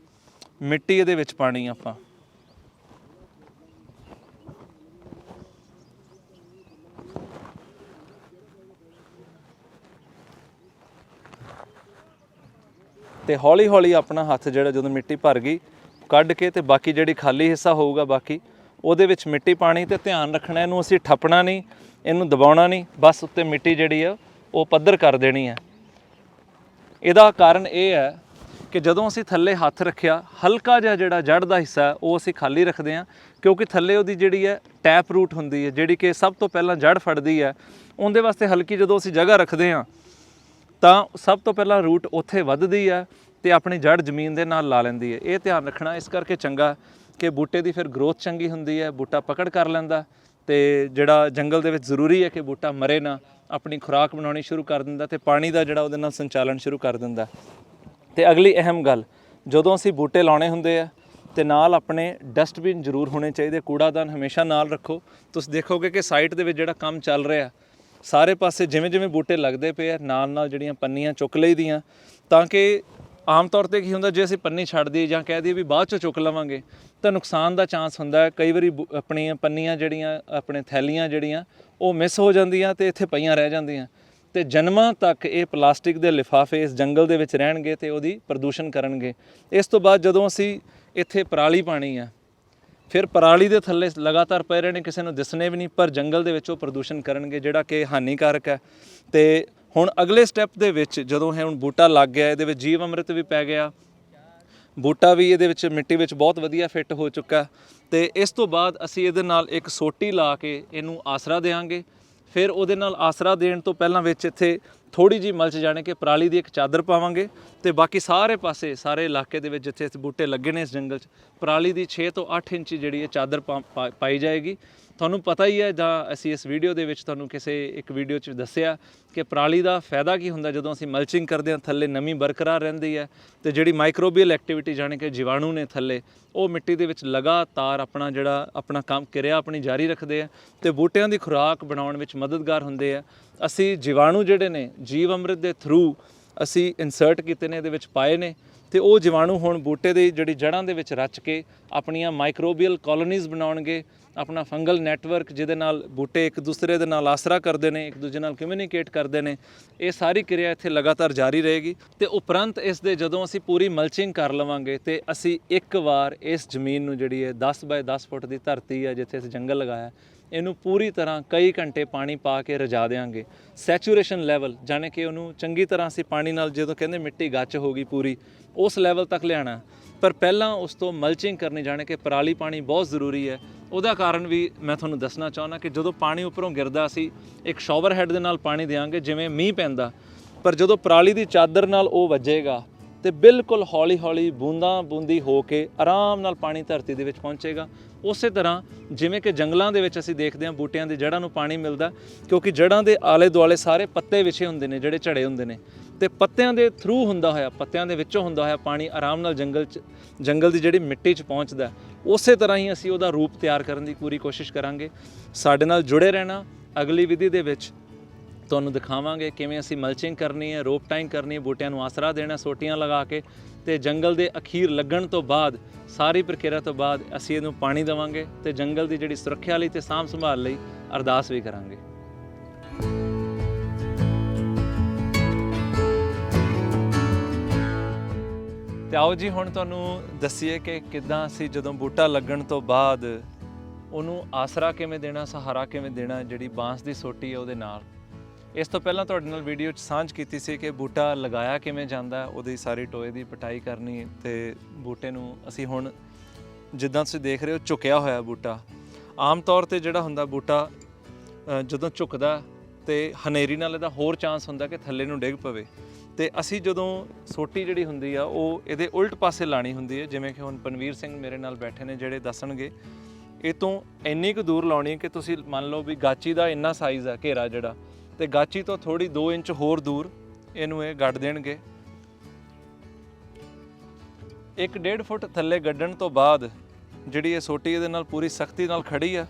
ਮਿੱਟੀ ਇਹਦੇ ਵਿੱਚ ਪਾਣੀ ਆਪਾਂ। ਤੇ ਹੌਲੀ ਹੌਲੀ ਆਪਣਾ ਹੱਥ ਜਿਹੜਾ ਜਦੋਂ ਮਿੱਟੀ ਭਰ ਗਈ ਕੱਢ ਕੇ, ਤੇ ਬਾਕੀ ਜਿਹੜੀ ਖਾਲੀ ਹਿੱਸਾ ਹੋਊਗਾ ਬਾਕੀ ਉਹਦੇ ਵਿੱਚ ਮਿੱਟੀ ਪਾਣੀ, ਤੇ ਧਿਆਨ ਰੱਖਣਾ ਇਹਨੂੰ ਅਸੀਂ ਠੱਪਣਾ ਨਹੀਂ, ਇਹਨੂੰ ਦਬਾਉਣਾ ਨਹੀਂ, ਬਸ ਉੱਤੇ ਮਿੱਟੀ ਜਿਹੜੀ ਆ ਉਹ ਪੱਧਰ ਕਰ ਦੇਣੀ ਹੈ। ਇਹਦਾ ਕਾਰਨ ਇਹ ਹੈ ਕਿ ਜਦੋਂ ਅਸੀਂ ਥੱਲੇ ਹੱਥ ਰੱਖਿਆ, ਹਲਕਾ ਜਿਹਾ ਜਿਹੜਾ ਜੜ ਦਾ ਹਿੱਸਾ ਉਹ ਅਸੀਂ ਖਾਲੀ ਰੱਖਦੇ ਹਾਂ, ਕਿਉਂਕਿ ਥੱਲੇ ਉਹਦੀ ਜਿਹੜੀ ਹੈ ਟੈਪ ਰੂਟ ਹੁੰਦੀ ਹੈ, ਜਿਹੜੀ ਕਿ ਸਭ ਤੋਂ ਪਹਿਲਾਂ ਜੜ ਫੜਦੀ ਹੈ। ਉਹਦੇ ਵਾਸਤੇ ਹਲਕੀ ਜਦੋਂ ਅਸੀਂ ਜਗ੍ਹਾ ਰੱਖਦੇ ਹਾਂ ਤਾਂ ਸਭ ਤੋਂ ਪਹਿਲਾਂ ਰੂਟ ਉੱਥੇ ਵੱਧਦੀ ਹੈ ਤੇ ਆਪਣੀ ਜੜ ਜ਼ਮੀਨ ਦੇ ਨਾਲ ਲਾ ਲੈਂਦੀ ਹੈ। ਇਹ ਧਿਆਨ ਰੱਖਣਾ ਇਸ ਕਰਕੇ ਚੰਗਾ ਕਿ ਬੂਟੇ ਦੀ ਫਿਰ ਗਰੋਥ ਚੰਗੀ ਹੁੰਦੀ ਹੈ, ਬੂਟਾ ਪਕੜ ਕਰ ਲੈਂਦਾ, ਤੇ ਜਿਹੜਾ ਜੰਗਲ ਦੇ ਵਿੱਚ ਜ਼ਰੂਰੀ ਹੈ ਕਿ ਬੂਟਾ ਮਰੇ ਨਾ, ਆਪਣੀ ਖੁਰਾਕ ਬਣਾਉਣੀ ਸ਼ੁਰੂ ਕਰ ਦਿੰਦਾ ਤੇ ਪਾਣੀ ਦਾ ਜਿਹੜਾ ਉਹਦੇ ਨਾਲ ਸੰਚਾਲਨ ਸ਼ੁਰੂ ਕਰ ਦਿੰਦਾ। ਤੇ ਅਗਲੀ ਅਹਿਮ ਗੱਲ, ਜਦੋਂ ਅਸੀਂ ਬੂਟੇ ਲਾਉਣੇ ਹੁੰਦੇ ਆ ਤੇ ਨਾਲ ਆਪਣੇ ਡਸਟਬਿਨ ਜ਼ਰੂਰ ਹੋਣੇ ਚਾਹੀਦੇ, ਕੂੜਾਦਾਨ ਹਮੇਸ਼ਾ ਨਾਲ ਰੱਖੋ। ਤੁਸੀਂ ਦੇਖੋਗੇ ਕਿ ਸਾਈਟ ਦੇ ਵਿੱਚ ਜਿਹੜਾ ਕੰਮ ਚੱਲ ਰਿਹਾ, ਸਾਰੇ ਪਾਸੇ ਜਿਵੇਂ ਜਿਵੇਂ ਬੂਟੇ ਲੱਗਦੇ ਪਏ ਆ ਨਾਲ ਨਾਲ ਜਿਹੜੀਆਂ ਪੰਨੀਆਂ ਚੁੱਕ ਲਈ ਦੀਆਂ, ਤਾਂ ਕਿ ਆਮ ਤੌਰ 'ਤੇ ਕੀ ਹੁੰਦਾ, ਜੇ ਅਸੀਂ ਪੰਨੀ ਛੱਡ ਦਈਏ ਜਾਂ ਕਹਿ ਦਈਏ ਵੀ ਬਾਅਦ 'ਚੋਂ ਚੁੱਕ ਲਵਾਂਗੇ ਤਾਂ ਨੁਕਸਾਨ ਦਾ ਚਾਂਸ ਹੁੰਦਾ ਹੈ। ਕਈ ਵਾਰੀ ਆਪਣੀਆਂ ਪੰਨੀਆਂ ਜਿਹੜੀਆਂ ਆਪਣੇ ਥੈਲੀਆਂ ਜਿਹੜੀਆਂ ਉਹ ਮਿਸ ਹੋ ਜਾਂਦੀਆਂ ਤੇ ਇੱਥੇ ਪਈਆਂ ਰਹਿ ਜਾਂਦੀਆਂ, ਤੇ ਜਨਮਾਂ ਤੱਕ ਇਹ ਪਲਾਸਟਿਕ ਦੇ ਲਿਫਾਫੇ ਇਸ ਜੰਗਲ ਦੇ ਵਿੱਚ ਰਹਿਣਗੇ ਤੇ ਉਹਦੀ ਪ੍ਰਦੂਸ਼ਣ ਕਰਨਗੇ। ਇਸ ਤੋਂ ਬਾਅਦ ਜਦੋਂ ਅਸੀਂ ਇੱਥੇ ਪਰਾਲੀ ਪਾਣੀ ਆ, ਫਿਰ ਪਰਾਲੀ ਦੇ ਥੱਲੇ ਲਗਾਤਾਰ ਪਏ ਰਹਿਣੇ, ਕਿਸੇ ਨੂੰ ਦਿਸਣੇ ਵੀ ਨਹੀਂ, ਪਰ ਜੰਗਲ ਦੇ ਵਿੱਚ ਉਹ ਪ੍ਰਦੂਸ਼ਣ ਕਰਨਗੇ ਜਿਹੜਾ ਕਿ ਹਾਨੀਕਾਰਕ ਹੈ। ਤੇ ਹੁਣ ਅਗਲੇ ਸਟੈਪ ਦੇ ਵਿੱਚ ਜਦੋਂ ਇਹ ਹੁਣ ਬੂਟਾ ਲੱਗ ਗਿਆ, ਇਹਦੇ ਵਿੱਚ ਜੀਵ ਅੰਮ੍ਰਿਤ ਵੀ ਪੈ ਗਿਆ, ਬੂਟਾ ਵੀ ਇਹਦੇ ਵਿੱਚ ਮਿੱਟੀ ਵਿੱਚ ਬਹੁਤ ਵਧੀਆ ਫਿੱਟ ਹੋ ਚੁੱਕਾ, ਤੇ ਇਸ ਤੋਂ ਬਾਅਦ ਅਸੀਂ ਇਹਦੇ ਨਾਲ ਇੱਕ ਸੋਟੀ ਲਾ ਕੇ ਇਹਨੂੰ ਆਸਰਾ ਦੇਵਾਂਗੇ। ਫਿਰ ਉਹਦੇ ਨਾਲ ਆਸਰਾ ਦੇਣ ਤੋਂ ਪਹਿਲਾਂ ਵਿੱਚ ਇੱਥੇ ਥੋੜੀ ਜਿਹੀ ਮਲਚ ਜਾਣੇ ਕਿ ਪਰਾਲੀ ਦੀ ਇੱਕ ਚਾਦਰ ਪਾਵਾਂਗੇ, ਤੇ ਬਾਕੀ ਸਾਰੇ ਪਾਸੇ ਸਾਰੇ ਇਲਾਕੇ ਦੇ ਵਿੱਚ ਜਿੱਥੇ ਬੂਟੇ ਲੱਗੇ ਨੇ ਇਸ ਜੰਗਲ 'ਚ ਪਰਾਲੀ ਦੀ 6 ਤੋਂ 8 ਇੰਚ ਜਿਹੜੀ ਇਹ ਚਾਦਰ ਪਾਈ ਜਾਏਗੀ। ਤੁਹਾਨੂੰ ਪਤਾ ਹੀ ਹੈ, ਜਾਂ ਅਸੀਂ ਇਸ ਵੀਡੀਓ ਦੇ ਵਿੱਚ ਤੁਹਾਨੂੰ ਕਿਸੇ ਇੱਕ ਵੀਡੀਓ 'ਚ ਦੱਸਿਆ ਕਿ ਪਰਾਲੀ ਦਾ ਫਾਇਦਾ ਕੀ ਹੁੰਦਾ। ਜਦੋਂ ਅਸੀਂ ਮਲਚਿੰਗ ਕਰਦੇ ਹਾਂ ਥੱਲੇ ਨਮੀ ਬਰਕਰਾਰ ਰਹਿੰਦੀ ਹੈ, ਤੇ ਜਿਹੜੀ ਮਾਈਕਰੋਬੀਅਲ ਐਕਟੀਵਿਟੀ ਜਾਣੀ ਕਿ ਜੀਵਾਣੂ ਨੇ ਥੱਲੇ, ਉਹ ਮਿੱਟੀ ਦੇ ਵਿੱਚ ਲਗਾਤਾਰ ਆਪਣਾ ਕੰਮ ਕਿਰਿਆ ਆਪਣੀ ਜਾਰੀ ਰੱਖਦੇ ਆ ਤੇ ਬੂਟਿਆਂ ਦੀ ਖੁਰਾਕ ਬਣਾਉਣ ਵਿੱਚ ਮਦਦਗਾਰ ਹੁੰਦੇ ਆ। ਅਸੀਂ ਜੀਵਾਣੂ ਜਿਹੜੇ ਨੇ ਜੀਵ ਅੰਮ੍ਰਿਤ ਦੇ ਥਰੂ ਅਸੀਂ ਇਨਸਰਟ ਕੀਤੇ ਨੇ, ਇਹਦੇ ਵਿੱਚ ਪਾਏ ਨੇ, ਤੇ ਉਹ ਜੀਵਾਣੂ ਹੁਣ ਬੂਟੇ ਦੀ ਜਿਹੜੀ ਜੜ੍ਹਾਂ ਦੇ ਵਿੱਚ ਰਚ ਕੇ ਆਪਣੀਆਂ ਮਾਈਕਰੋਬੀਅਲ ਕਾਲੋਨੀਜ਼ ਬਣਾਉਣਗੇ, ਆਪਣਾ ਫੰਗਲ ਨੈਟਵਰਕ, ਜਿਹਦੇ ਨਾਲ ਬੂਟੇ ਇੱਕ ਦੂਸਰੇ ਦੇ ਨਾਲ ਆਸਰਾ ਕਰਦੇ ਨੇ, ਇੱਕ ਦੂਜੇ ਨਾਲ ਕਮਿਊਨੀਕੇਟ ਕਰਦੇ ਨੇ। ਇਹ ਸਾਰੀ ਕਿਰਿਆ ਇੱਥੇ ਲਗਾਤਾਰ ਜਾਰੀ ਰਹੇਗੀ। ਤੇ ਉਪਰੰਤ ਇਸ ਦੇ ਜਦੋਂ ਅਸੀਂ ਪੂਰੀ ਮਲਚਿੰਗ ਕਰ ਲਵਾਂਗੇ ਤੇ ਅਸੀਂ ਇੱਕ ਵਾਰ ਇਸ ਜ਼ਮੀਨ ਨੂੰ ਜਿਹੜੀ ਹੈ 10 ਬਾਏ 10 ਫੁੱਟ ਦੀ ਧਰਤੀ ਹੈ ਜਿੱਥੇ ਅਸੀਂ ਜੰਗਲ ਲਗਾਇਆ, ਇਹਨੂੰ ਪੂਰੀ ਤਰ੍ਹਾਂ ਕਈ ਘੰਟੇ ਪਾਣੀ ਪਾ ਕੇ ਰਜਾ ਦੇਵਾਂਗੇ। ਸੈਚੂਰੇਸ਼ਨ ਲੈਵਲ ਜਾਣੇ ਕਿ ਉਹਨੂੰ ਚੰਗੀ ਤਰ੍ਹਾਂ ਅਸੀਂ ਪਾਣੀ ਨਾਲ, ਜਦੋਂ ਕਹਿੰਦੇ ਮਿੱਟੀ ਗੱਚ ਹੋ ਗਈ ਪੂਰੀ, ਉਸ ਲੈਵਲ ਤੱਕ ਲਿਆਉਣਾ। ਪਰ ਪਹਿਲਾਂ ਉਸ ਤੋਂ ਮਲਚਿੰਗ ਕਰਨੀ, ਜਾਣੇ ਕਿ ਪਰਾਲੀ ਪਾਣੀ ਬਹੁਤ ਜ਼ਰੂਰੀ ਹੈ। ਉਹਦਾ ਕਾਰਨ ਵੀ ਮੈਂ ਤੁਹਾਨੂੰ ਦੱਸਣਾ ਚਾਹੁੰਦਾ ਕਿ ਜਦੋਂ ਪਾਣੀ ਉੱਪਰੋਂ ਗਿਰਦਾ ਅਸੀਂ ਇੱਕ ਸ਼ਾਵਰ ਹੈਡ ਦੇ ਨਾਲ ਪਾਣੀ ਦੇਵਾਂਗੇ ਜਿਵੇਂ ਮੀਂਹ ਪੈਂਦਾ, ਪਰ ਜਦੋਂ ਪਰਾਲੀ ਦੀ ਚਾਦਰ ਨਾਲ ਉਹ ਵੱਜੇਗਾ ਤੇ ਬਿਲਕੁਲ ਹੌਲੀ ਹੌਲੀ ਬੂੰਦਾਂ ਬੂੰਦੀ ਹੋ ਕੇ ਆਰਾਮ ਨਾਲ ਪਾਣੀ ਧਰਤੀ ਦੇ ਵਿੱਚ ਪਹੁੰਚੇਗਾ। ਉਸੇ ਤਰ੍ਹਾਂ ਜਿਵੇਂ ਕਿ ਜੰਗਲਾਂ ਦੇ ਵਿੱਚ ਅਸੀਂ ਦੇਖਦੇ ਹਾਂ ਬੂਟਿਆਂ ਦੀ ਜੜ੍ਹਾਂ ਨੂੰ ਪਾਣੀ ਮਿਲਦਾ, ਕਿਉਂਕਿ ਜੜ੍ਹਾਂ ਦੇ ਆਲੇ ਦੁਆਲੇ ਸਾਰੇ ਪੱਤੇ ਵਿਛੇ ਹੁੰਦੇ ਨੇ ਜਿਹੜੇ ਝੜੇ ਹੁੰਦੇ ਨੇ, ਤੇ ਪੱਤਿਆਂ ਦੇ ਥਰੂ ਹੁੰਦਾ ਹੋਇਆ, ਪੱਤਿਆਂ ਦੇ ਵਿੱਚੋਂ ਹੁੰਦਾ ਹੋਇਆ ਪਾਣੀ ਆਰਾਮ ਨਾਲ ਜੰਗਲ ਦੀ ਜਿਹੜੀ ਮਿੱਟੀ 'ਚ ਪਹੁੰਚਦਾ। ਉਸੇ ਤਰ੍ਹਾਂ ਹੀ ਅਸੀਂ ਉਹਦਾ ਰੂਪ ਤਿਆਰ ਕਰਨ ਦੀ ਪੂਰੀ ਕੋਸ਼ਿਸ਼ ਕਰਾਂਗੇ। ਸਾਡੇ ਨਾਲ ਜੁੜੇ ਰਹਿਣਾ। ਅਗਲੀ ਵਿਧੀ ਦੇ ਵਿੱਚ ਤੁਹਾਨੂੰ ਦਿਖਾਵਾਂਗੇ ਕਿਵੇਂ ਅਸੀਂ ਮਲਚਿੰਗ ਕਰਨੀ ਹੈ, ਰੋਪ ਟਾਈਂਗ ਕਰਨੀ ਹੈ, ਬੂਟਿਆਂ ਨੂੰ ਆਸਰਾ ਦੇਣਾ ਸੋਟੀਆਂ ਲਗਾ ਕੇ, ਤੇ ਜੰਗਲ ਦੇ ਅਖੀਰ ਲੱਗਣ ਤੋਂ ਬਾਅਦ ਸਾਰੀ ਪ੍ਰਕਿਰਿਆ ਤੋਂ ਬਾਅਦ ਅਸੀਂ ਇਹਨੂੰ ਪਾਣੀ ਦੇਵਾਂਗੇ ਤੇ ਜੰਗਲ ਦੀ ਜਿਹੜੀ ਸੁਰੱਖਿਆ ਲਈ ਤੇ ਸਾਂਭ ਸੰਭਾਲ ਲਈ ਅਰਦਾਸ ਵੀ ਕਰਾਂਗੇ। ਤੇ ਆਓ ਜੀ ਹੁਣ ਤੁਹਾਨੂੰ ਦੱਸੀਏ ਕਿ ਕਿੱਦਾਂ ਅਸੀਂ ਜਦੋਂ ਬੂਟਾ ਲੱਗਣ ਤੋਂ ਬਾਅਦ ਉਹਨੂੰ ਆਸਰਾ ਕਿਵੇਂ ਦੇਣਾ, ਸਹਾਰਾ ਕਿਵੇਂ ਦੇਣਾ, ਜਿਹੜੀ ਬਾਂਸ ਦੀ ਸੋਟੀ ਹੈ ਉਹਦੇ ਨਾਲ। ਇਸ ਤੋਂ ਪਹਿਲਾਂ ਤੁਹਾਡੇ ਨਾਲ ਵੀਡੀਓ 'ਚ ਸਾਂਝ ਕੀਤੀ ਸੀ ਕਿ ਬੂਟਾ ਲਗਾਇਆ ਕਿਵੇਂ ਜਾਂਦਾ, ਉਹਦੀ ਸਾਰੀ ਟੋਏ ਦੀ ਪਟਾਈ ਕਰਨੀ, ਤੇ ਬੂਟੇ ਨੂੰ ਅਸੀਂ ਹੁਣ ਜਿੱਦਾਂ ਤੁਸੀਂ ਦੇਖ ਰਹੇ ਹੋ ਝੁਕਿਆ ਹੋਇਆ ਬੂਟਾ। ਆਮ ਤੌਰ 'ਤੇ ਜਿਹੜਾ ਹੁੰਦਾ ਬੂਟਾ ਜਦੋਂ ਝੁਕਦਾ ਤੇ ਹਨੇਰੀ ਨਾਲ ਇਹਦਾ ਹੋਰ ਚਾਂਸ ਹੁੰਦਾ ਕਿ ਥੱਲੇ ਨੂੰ ਡਿੱਗ ਪਵੇ, ਤੇ ਅਸੀਂ ਜਦੋਂ ਸੋਟੀ ਜਿਹੜੀ ਹੁੰਦੀ ਆ ਉਹ ਇਹਦੇ ਉਲਟ ਪਾਸੇ ਲਾਣੀ ਹੁੰਦੀ ਹੈ, ਜਿਵੇਂ ਕਿ ਹੁਣ ਪਨਵੀਰ ਸਿੰਘ ਮੇਰੇ ਨਾਲ ਬੈਠੇ ਨੇ ਜਿਹੜੇ ਦੱਸਣਗੇ ਇਹ ਤੋਂ ਇੰਨੀ ਕੁ ਦੂਰ ਲਾਉਣੀ ਕਿ ਤੁਸੀਂ ਮੰਨ ਲਓ ਵੀ ਗਾਚੀ ਦਾ ਇੰਨਾ ਸਾਈਜ਼ ਹੈ ਘੇਰਾ ਜਿਹੜਾ, ਤੇ ਗਾਚੀ ਤੋਂ ਥੋੜੀ 2 ਇੰਚ ਹੋਰ ਦੂਰ ਇਹਨੂੰ ਇਹ ਗੱਡ ਦੇਣਗੇ। 1.5 ਫੁੱਟ ਥੱਲੇ ਗੱਡਣ ਤੋਂ ਬਾਅਦ ਜਿਹੜੀ ਇਹ ਸੋਟੀ ਇਹਦੇ ਨਾਲ ਪੂਰੀ ਸਖਤੀ ਨਾਲ ਖੜੀ ਆ,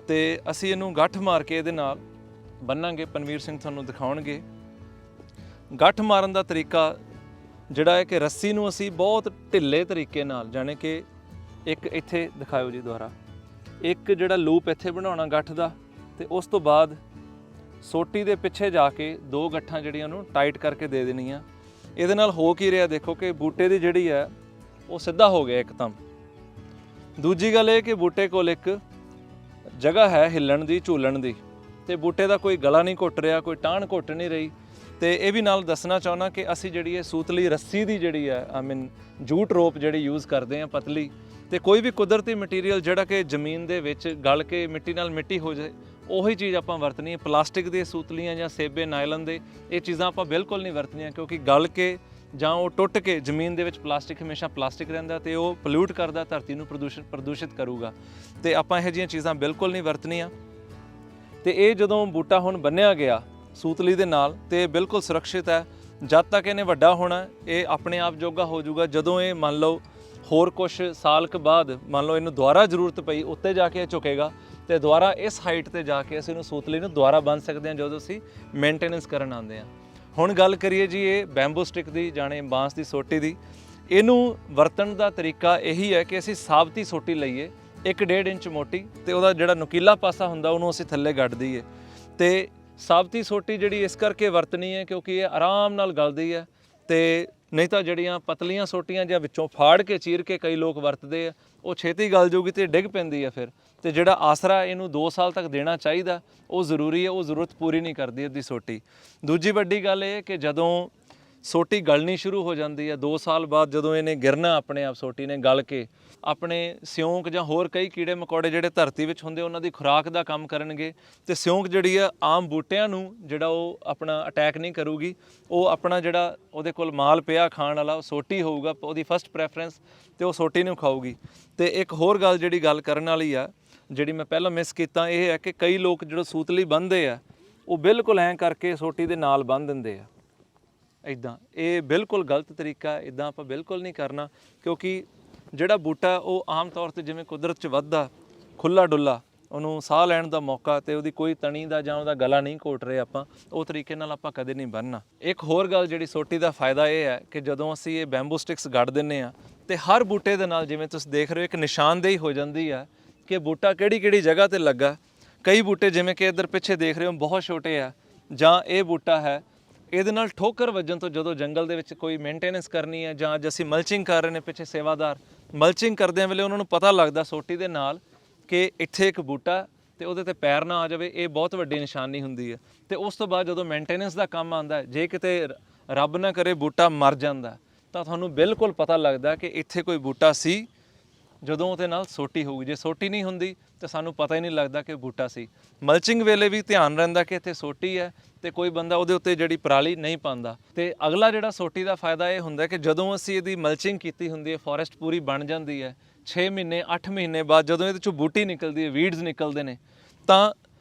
ਤੇ ਅਸੀਂ ਇਹਨੂੰ ਗੱਠ ਮਾਰ ਕੇ ਇਹਦੇ ਨਾਲ ਬੰਨਾਂਗੇ। ਪਨਵੀਰ ਸਿੰਘ ਤੁਹਾਨੂੰ ਦਿਖਾਉਣਗੇ ਗੱਠ ਮਾਰਨ ਦਾ ਤਰੀਕਾ ਜਿਹੜਾ ਹੈ ਕਿ ਰੱਸੀ ਨੂੰ ਅਸੀਂ ਬਹੁਤ ਢਿੱਲੇ ਤਰੀਕੇ ਨਾਲ, ਜਾਣੇ ਕਿ ਇੱਕ ਇੱਥੇ ਦਿਖਾਇਓ ਜੀ ਦੁਆਰਾ, ਇੱਕ ਜਿਹੜਾ ਲੂਪ ਇੱਥੇ ਬਣਾਉਣਾ ਗੱਠ ਦਾ, ਤੇ ਉਸ ਤੋਂ ਬਾਅਦ ਸੋਟੀ ਦੇ ਪਿੱਛੇ ਜਾ ਕੇ 2 ਗੱਠਾਂ ਜਿਹੜੀਆਂ ਨੂੰ ਟਾਈਟ ਕਰਕੇ ਦੇ ਦੇਣੀਆਂ। ਇਹਦੇ ਨਾਲ ਹੋ ਕੀ ਰਿਹਾ ਦੇਖੋ ਕਿ ਬੂਟੇ ਦੀ ਜਿਹੜੀ ਹੈ ਉਹ ਸਿੱਧਾ ਹੋ ਗਿਆ ਇੱਕਦਮ। ਦੂਜੀ ਗੱਲ ਇਹ ਕਿ ਬੂਟੇ ਕੋਲ ਇੱਕ ਜਗ੍ਹਾ ਹੈ ਹਿੱਲਣ ਦੀ, ਝੂਲਣ ਦੀ, ਤੇ ਬੂਟੇ ਦਾ ਕੋਈ ਗਲਾ ਨਹੀਂ ਘੁੱਟ ਰਿਹਾ, ਕੋਈ ਟਾਹਣ ਘੁੱਟ ਨਹੀਂ ਰਹੀ। ਤੇ ਇਹ ਵੀ ਨਾਲ ਦੱਸਣਾ ਚਾਹੁੰਦਾ ਕਿ ਅਸੀਂ ਜਿਹੜੀ ਇਹ ਸੂਤਲੀ ਰੱਸੀ ਦੀ ਜਿਹੜੀ ਹੈ ਜੂਟ ਰੋਪ ਜਿਹੜੀ ਯੂਜ਼ ਕਰਦੇ ਹਾਂ ਪਤਲੀ, ਤੇ ਕੋਈ ਵੀ ਕੁਦਰਤੀ ਮਟੀਰੀਅਲ ਜਿਹੜਾ ਕਿ ਜ਼ਮੀਨ ਦੇ ਵਿੱਚ ਗਲ ਕੇ ਮਿੱਟੀ ਨਾਲ ਮਿੱਟੀ ਹੋ ਜਾਏ ਉਹੀ ਚੀਜ਼ ਆਪਾਂ ਵਰਤਣੀ ਹੈ। ਪਲਾਸਟਿਕ ਦੇ ਸੂਤਲੀਆਂ ਜਾਂ ਸੇਬੇ, ਨਾਇਲਨ ਦੇ, ਇਹ ਚੀਜ਼ਾਂ ਆਪਾਂ ਬਿਲਕੁਲ ਨਹੀਂ ਵਰਤਣੀਆਂ, ਕਿਉਂਕਿ ਗਲ ਕੇ ਜਾਂ ਉਹ ਟੁੱਟ ਕੇ ਜ਼ਮੀਨ ਦੇ ਵਿੱਚ ਪਲਾਸਟਿਕ ਹਮੇਸ਼ਾ ਪਲਾਸਟਿਕ ਰਹਿੰਦਾ ਤੇ ਉਹ ਪੋਲਿਊਟ ਕਰਦਾ, ਧਰਤੀ ਨੂੰ ਪ੍ਰਦੂਸ਼ਿਤ ਕਰੂਗਾ, ਤੇ ਆਪਾਂ ਇਹੋ ਜਿਹੀਆਂ ਚੀਜ਼ਾਂ ਬਿਲਕੁਲ ਨਹੀਂ ਵਰਤਣੀਆਂ। ਤੇ ਇਹ ਜਦੋਂ ਬੂਟਾ ਹੁਣ ਬੰਨਿਆ ਗਿਆ ਸੂਤਲੀ ਦੇ ਨਾਲ ਤੇ ਬਿਲਕੁਲ ਸੁਰੱਖਿਅਤ ਹੈ। ਜਦ ਤੱਕ ਇਹਨੇ ਵੱਡਾ ਹੋਣਾ ਇਹ ਆਪਣੇ ਆਪ ਜੋਗਾ ਹੋ ਜਾਊਗਾ। ਜਦੋਂ ਇਹ ਮੰਨ ਲਓ ਹੋਰ ਕੁਛ ਸਾਲ ਕੁ ਬਾਅਦ ਮੰਨ ਲਓ ਇਹਨੂੰ ਦੁਬਾਰਾ ਜ਼ਰੂਰਤ ਪਈ, ਉੱਤੇ ਜਾ ਕੇ ਇਹ ਝੁਕੇਗਾ ਤੇ ਦੁਬਾਰਾ ਇਸ ਹਾਈਟ ਤੇ ਜਾ ਕੇ ਅਸੀਂ ਇਹਨੂੰ ਸੂਤਲੀ ਨੂੰ ਦੁਬਾਰਾ ਬੰਨ ਸਕਦੇ ਹਾਂ ਜਦੋਂ ਅਸੀਂ ਮੇਨਟੇਨੈਂਸ ਕਰਨ ਆਉਂਦੇ ਹਾਂ। ਹੁਣ ਗੱਲ ਕਰੀਏ ਜੀ ਇਹ ਬੈਂਬੂ ਸਟਿਕ ਦੀ, ਜਾਣੇ ਬਾਂਸ ਦੀ ਸੋਟੀ ਦੀ। ਇਹਨੂੰ ਵਰਤਣ ਦਾ ਤਰੀਕਾ ਇਹੀ ਹੈ ਕਿ ਅਸੀਂ ਸਾਬਤੀ ਸੋਟੀ ਲਈਏ 1.5 ਇੰਚ ਮੋਟੀ, ਤੇ ਉਹਦਾ ਜਿਹੜਾ ਨੁਕੀਲਾ ਪਾਸਾ ਹੁੰਦਾ ਉਹਨੂੰ ਅਸੀਂ ਥੱਲੇ ਗੱਡ ਦਈਏ। ਤੇ ਸਾਬਤੀ ਸੋਟੀ ਜਿਹੜੀ ਇਸ ਕਰਕੇ ਵਰਤਣੀ ਹੈ ਕਿਉਂਕਿ ਇਹ ਆਰਾਮ ਨਾਲ ਗਲਦੀ ਹੈ, ਤੇ ਨਹੀਂ ਤਾਂ ਜਿਹੜੀਆਂ ਪਤਲੀਆਂ ਸੋਟੀਆਂ ਜਾਂ ਵਿੱਚੋਂ ਫਾੜ ਕੇ ਚੀਰ ਕੇ ਕਈ ਲੋਕ ਵਰਤਦੇ ਆ, ਉਹ ਛੇਤੀ ਗਲ ਜੂਗੀ ਤੇ ਡਿੱਗ ਪੈਂਦੀ ਹੈ ਫਿਰ। ਤੇ ਜਿਹੜਾ ਆਸਰਾ ਇਹਨੂੰ 2 ਸਾਲ ਤੱਕ ਦੇਣਾ ਚਾਹੀਦਾ ਉਹ ਜ਼ਰੂਰੀ ਹੈ, ਉਹ ਜ਼ਰੂਰਤ ਪੂਰੀ ਨਹੀਂ ਕਰਦੀ ਇਹਦੀ ਸੋਟੀ। ਦੂਜੀ ਵੱਡੀ ਗੱਲ ਇਹ ਕਿ ਜਦੋਂ ਸੋਟੀ ਗਲਣੀ ਸ਼ੁਰੂ ਹੋ ਜਾਂਦੀ ਹੈ 2 ਸਾਲ ਬਾਅਦ, ਜਦੋਂ ਇਹਨੇ ਗਿਰਨਾ ਆਪਣੇ ਆਪ ਸੋਟੀ ਨੇ ਗਲ ਕੇ, ਆਪਣੇ ਸਿਉਂਕ ਜਾਂ ਹੋਰ ਕਈ ਕੀੜੇ ਮਕੌੜੇ ਜਿਹੜੇ ਧਰਤੀ ਵਿੱਚ ਹੁੰਦੇ ਉਹਨਾਂ ਦੀ ਖੁਰਾਕ ਦਾ ਕੰਮ ਕਰਨਗੇ, ਤੇ ਸਿਉਂਕ ਜਿਹੜੀ ਆ ਆਮ ਬੂਟਿਆਂ ਨੂੰ ਜਿਹੜਾ ਉਹ ਆਪਣਾ ਅਟੈਕ ਨਹੀਂ ਕਰੂਗੀ, ਉਹ ਆਪਣਾ ਜਿਹੜਾ ਉਹਦੇ ਕੋਲ ਮਾਲ ਪਿਆ ਖਾਣ ਵਾਲਾ ਉਹ ਸੋਟੀ ਹੋਊਗਾ, ਉਹਦੀ ਫਸਟ ਪ੍ਰੈਫਰੈਂਸ, ਤੇ ਉਹ ਸੋਟੀ ਨੂੰ ਖਾਊਗੀ। ਤੇ ਇੱਕ ਹੋਰ ਗੱਲ ਜਿਹੜੀ ਗੱਲ ਕਰਨ ਵਾਲੀ ਆ, ਜਿਹੜੀ ਮੈਂ ਪਹਿਲਾਂ ਮਿਸ ਕੀਤਾ, ਇਹ ਹੈ ਕਿ ਕਈ ਲੋਕ ਜਦੋਂ ਸੂਤਲੀ ਬੰਨ੍ਹਦੇ ਆ ਉਹ ਬਿਲਕੁਲ ਐਂ ਕਰਕੇ ਸੋਟੀ ਦੇ ਨਾਲ ਬੰਨ੍ਹ ਦਿੰਦੇ ਆ ਇੱਦਾਂ। ਇਹ ਬਿਲਕੁਲ ਗਲਤ ਤਰੀਕਾ ਹੈ, ਇੱਦਾਂ ਆਪਾਂ ਬਿਲਕੁਲ ਨਹੀਂ ਕਰਨਾ, ਕਿਉਂਕਿ ਜਿਹੜਾ ਬੂਟਾ ਉਹ ਆਮ ਤੌਰ ਤੇ ਜਿਵੇਂ ਕੁਦਰਤ 'ਚ ਵੱਧਦਾ ਖੁੱਲਾ ਡੁੱਲਾ, ਉਹਨੂੰ ਸਾਹ ਲੈਣ ਦਾ ਮੌਕਾ, ਤੇ ਉਹਦੀ ਕੋਈ ਤਣੀ ਦਾ ਜਾਂ ਉਹਦਾ ਗਲਾ ਨਹੀਂ ਘੋਟ ਰਹੇ ਆਪਾਂ, ਉਹ ਤਰੀਕੇ ਨਾਲ ਆਪਾਂ ਕਦੇ ਨਹੀਂ ਬੰਨ੍ਹਣਾ। ਇੱਕ ਹੋਰ ਗੱਲ ਜਿਹੜੀ ਸੋਟੀ ਦਾ ਫਾਇਦਾ ਇਹ ਹੈ ਕਿ ਜਦੋਂ ਅਸੀਂ ਇਹ ਬੈਂਬੂ ਸਟਿਕਸ ਗੱਡ ਦਿੰਦੇ ਆ ਤੇ ਹਰ ਬੂਟੇ ਦੇ ਨਾਲ, ਜਿਵੇਂ ਤੁਸੀਂ ਦੇਖ ਰਹੇ ਹੋ, ਇੱਕ ਨਿਸ਼ਾਨਦੇਹੀ ਹੋ ਜਾਂਦੀ ਆ ਕਿ ਬੂਟਾ ਕਿਹੜੀ ਜਗ੍ਹਾ ਤੇ ਲੱਗਾ। ਕਈ ਬੂਟੇ ਜਿਵੇਂ ਕਿ ਇੱਧਰ ਪਿੱਛੇ ਦੇਖ ਰਹੇ ਹੋ ਬਹੁਤ ਛੋਟੇ ਆ, ਜਾਂ ਇਹ ਬੂਟਾ ਹੈ, ਇਹਦੇ ਨਾਲ ਠੋਕਰ ਵੱਜਣ ਤੋਂ ਜਦੋਂ ਜੰਗਲ ਦੇ ਵਿੱਚ ਕੋਈ ਮੇਨਟੇਨੈਂਸ ਕਰਨੀ ਹੈ, ਜਾਂ ਅੱਜ ਅਸੀਂ ਮਲਚਿੰਗ ਕਰ ਰਹੇ ਨੇ, ਪਿੱਛੇ ਸੇਵਾਦਾਰ ਮਲਚਿੰਗ ਕਰਦਿਆਂ ਵੇਲੇ ਉਹਨਾਂ ਨੂੰ ਪਤਾ ਲੱਗਦਾ ਸੋਟੀ ਦੇ ਨਾਲ ਕਿ ਇੱਥੇ ਇੱਕ ਬੂਟਾ ਤੇ ਉਹਦੇ ਤੇ ਪੈਰ ਨਾ ਆ ਜਾਵੇ, ਇਹ ਬਹੁਤ ਵੱਡੀ ਨਿਸ਼ਾਨੀ ਹੁੰਦੀ ਹੈ। ਤੇ ਉਸ ਤੋਂ ਬਾਅਦ ਜਦੋਂ ਮੇਨਟੇਨੈਂਸ ਦਾ ਕੰਮ ਆਉਂਦਾ, ਜੇ ਕਿਤੇ ਰੱਬ ਨਾ ਕਰੇ ਬੂਟਾ ਮਰ ਜਾਂਦਾ, ਤਾਂ ਤੁਹਾਨੂੰ ਬਿਲਕੁਲ ਪਤਾ ਲੱਗਦਾ ਕਿ ਇੱਥੇ ਕੋਈ ਬੂਟਾ ਸੀ ਜਦੋਂ ਉਹਦੇ ਨਾਲ ਸੋਟੀ ਹੋਊਗੀ। ਜੇ ਸੋਟੀ ਨਹੀਂ ਹੁੰਦੀ ਤਾਂ ਸਾਨੂੰ ਪਤਾ ਹੀ ਨਹੀਂ ਲੱਗਦਾ ਕਿ ਬੂਟਾ ਸੀ। ਮਲਚਿੰਗ ਵੇਲੇ ਵੀ ਧਿਆਨ ਰਹਿੰਦਾ ਕਿ ਇੱਥੇ ਸੋਟੀ ਹੈ ਤੇ ਕੋਈ ਬੰਦਾ ਉਹਦੇ ਉੱਤੇ ਜਿਹੜੀ ਪਰਾਲੀ ਨਹੀਂ ਪਾਉਂਦਾ। ਤੇ ਅਗਲਾ ਜਿਹੜਾ ਸੋਟੀ ਦਾ ਫਾਇਦਾ ਇਹ ਹੁੰਦਾ ਕਿ ਜਦੋਂ ਅਸੀਂ ਇਹਦੀ ਮਲਚਿੰਗ ਕੀਤੀ ਹੁੰਦੀ ਹੈ, ਫੋਰੈਸਟ ਪੂਰੀ ਬਣ ਜਾਂਦੀ ਹੈ, 6 ਮਹੀਨੇ 8 ਮਹੀਨੇ ਬਾਅਦ ਜਦੋਂ ਇਹਦੇ ਚੋਂ ਬੂਟੀ ਨਿਕਲਦੀ ਹੈ, ਵੀਡਸ ਨਿਕਲਦੇ ਨੇ, ਤਾਂ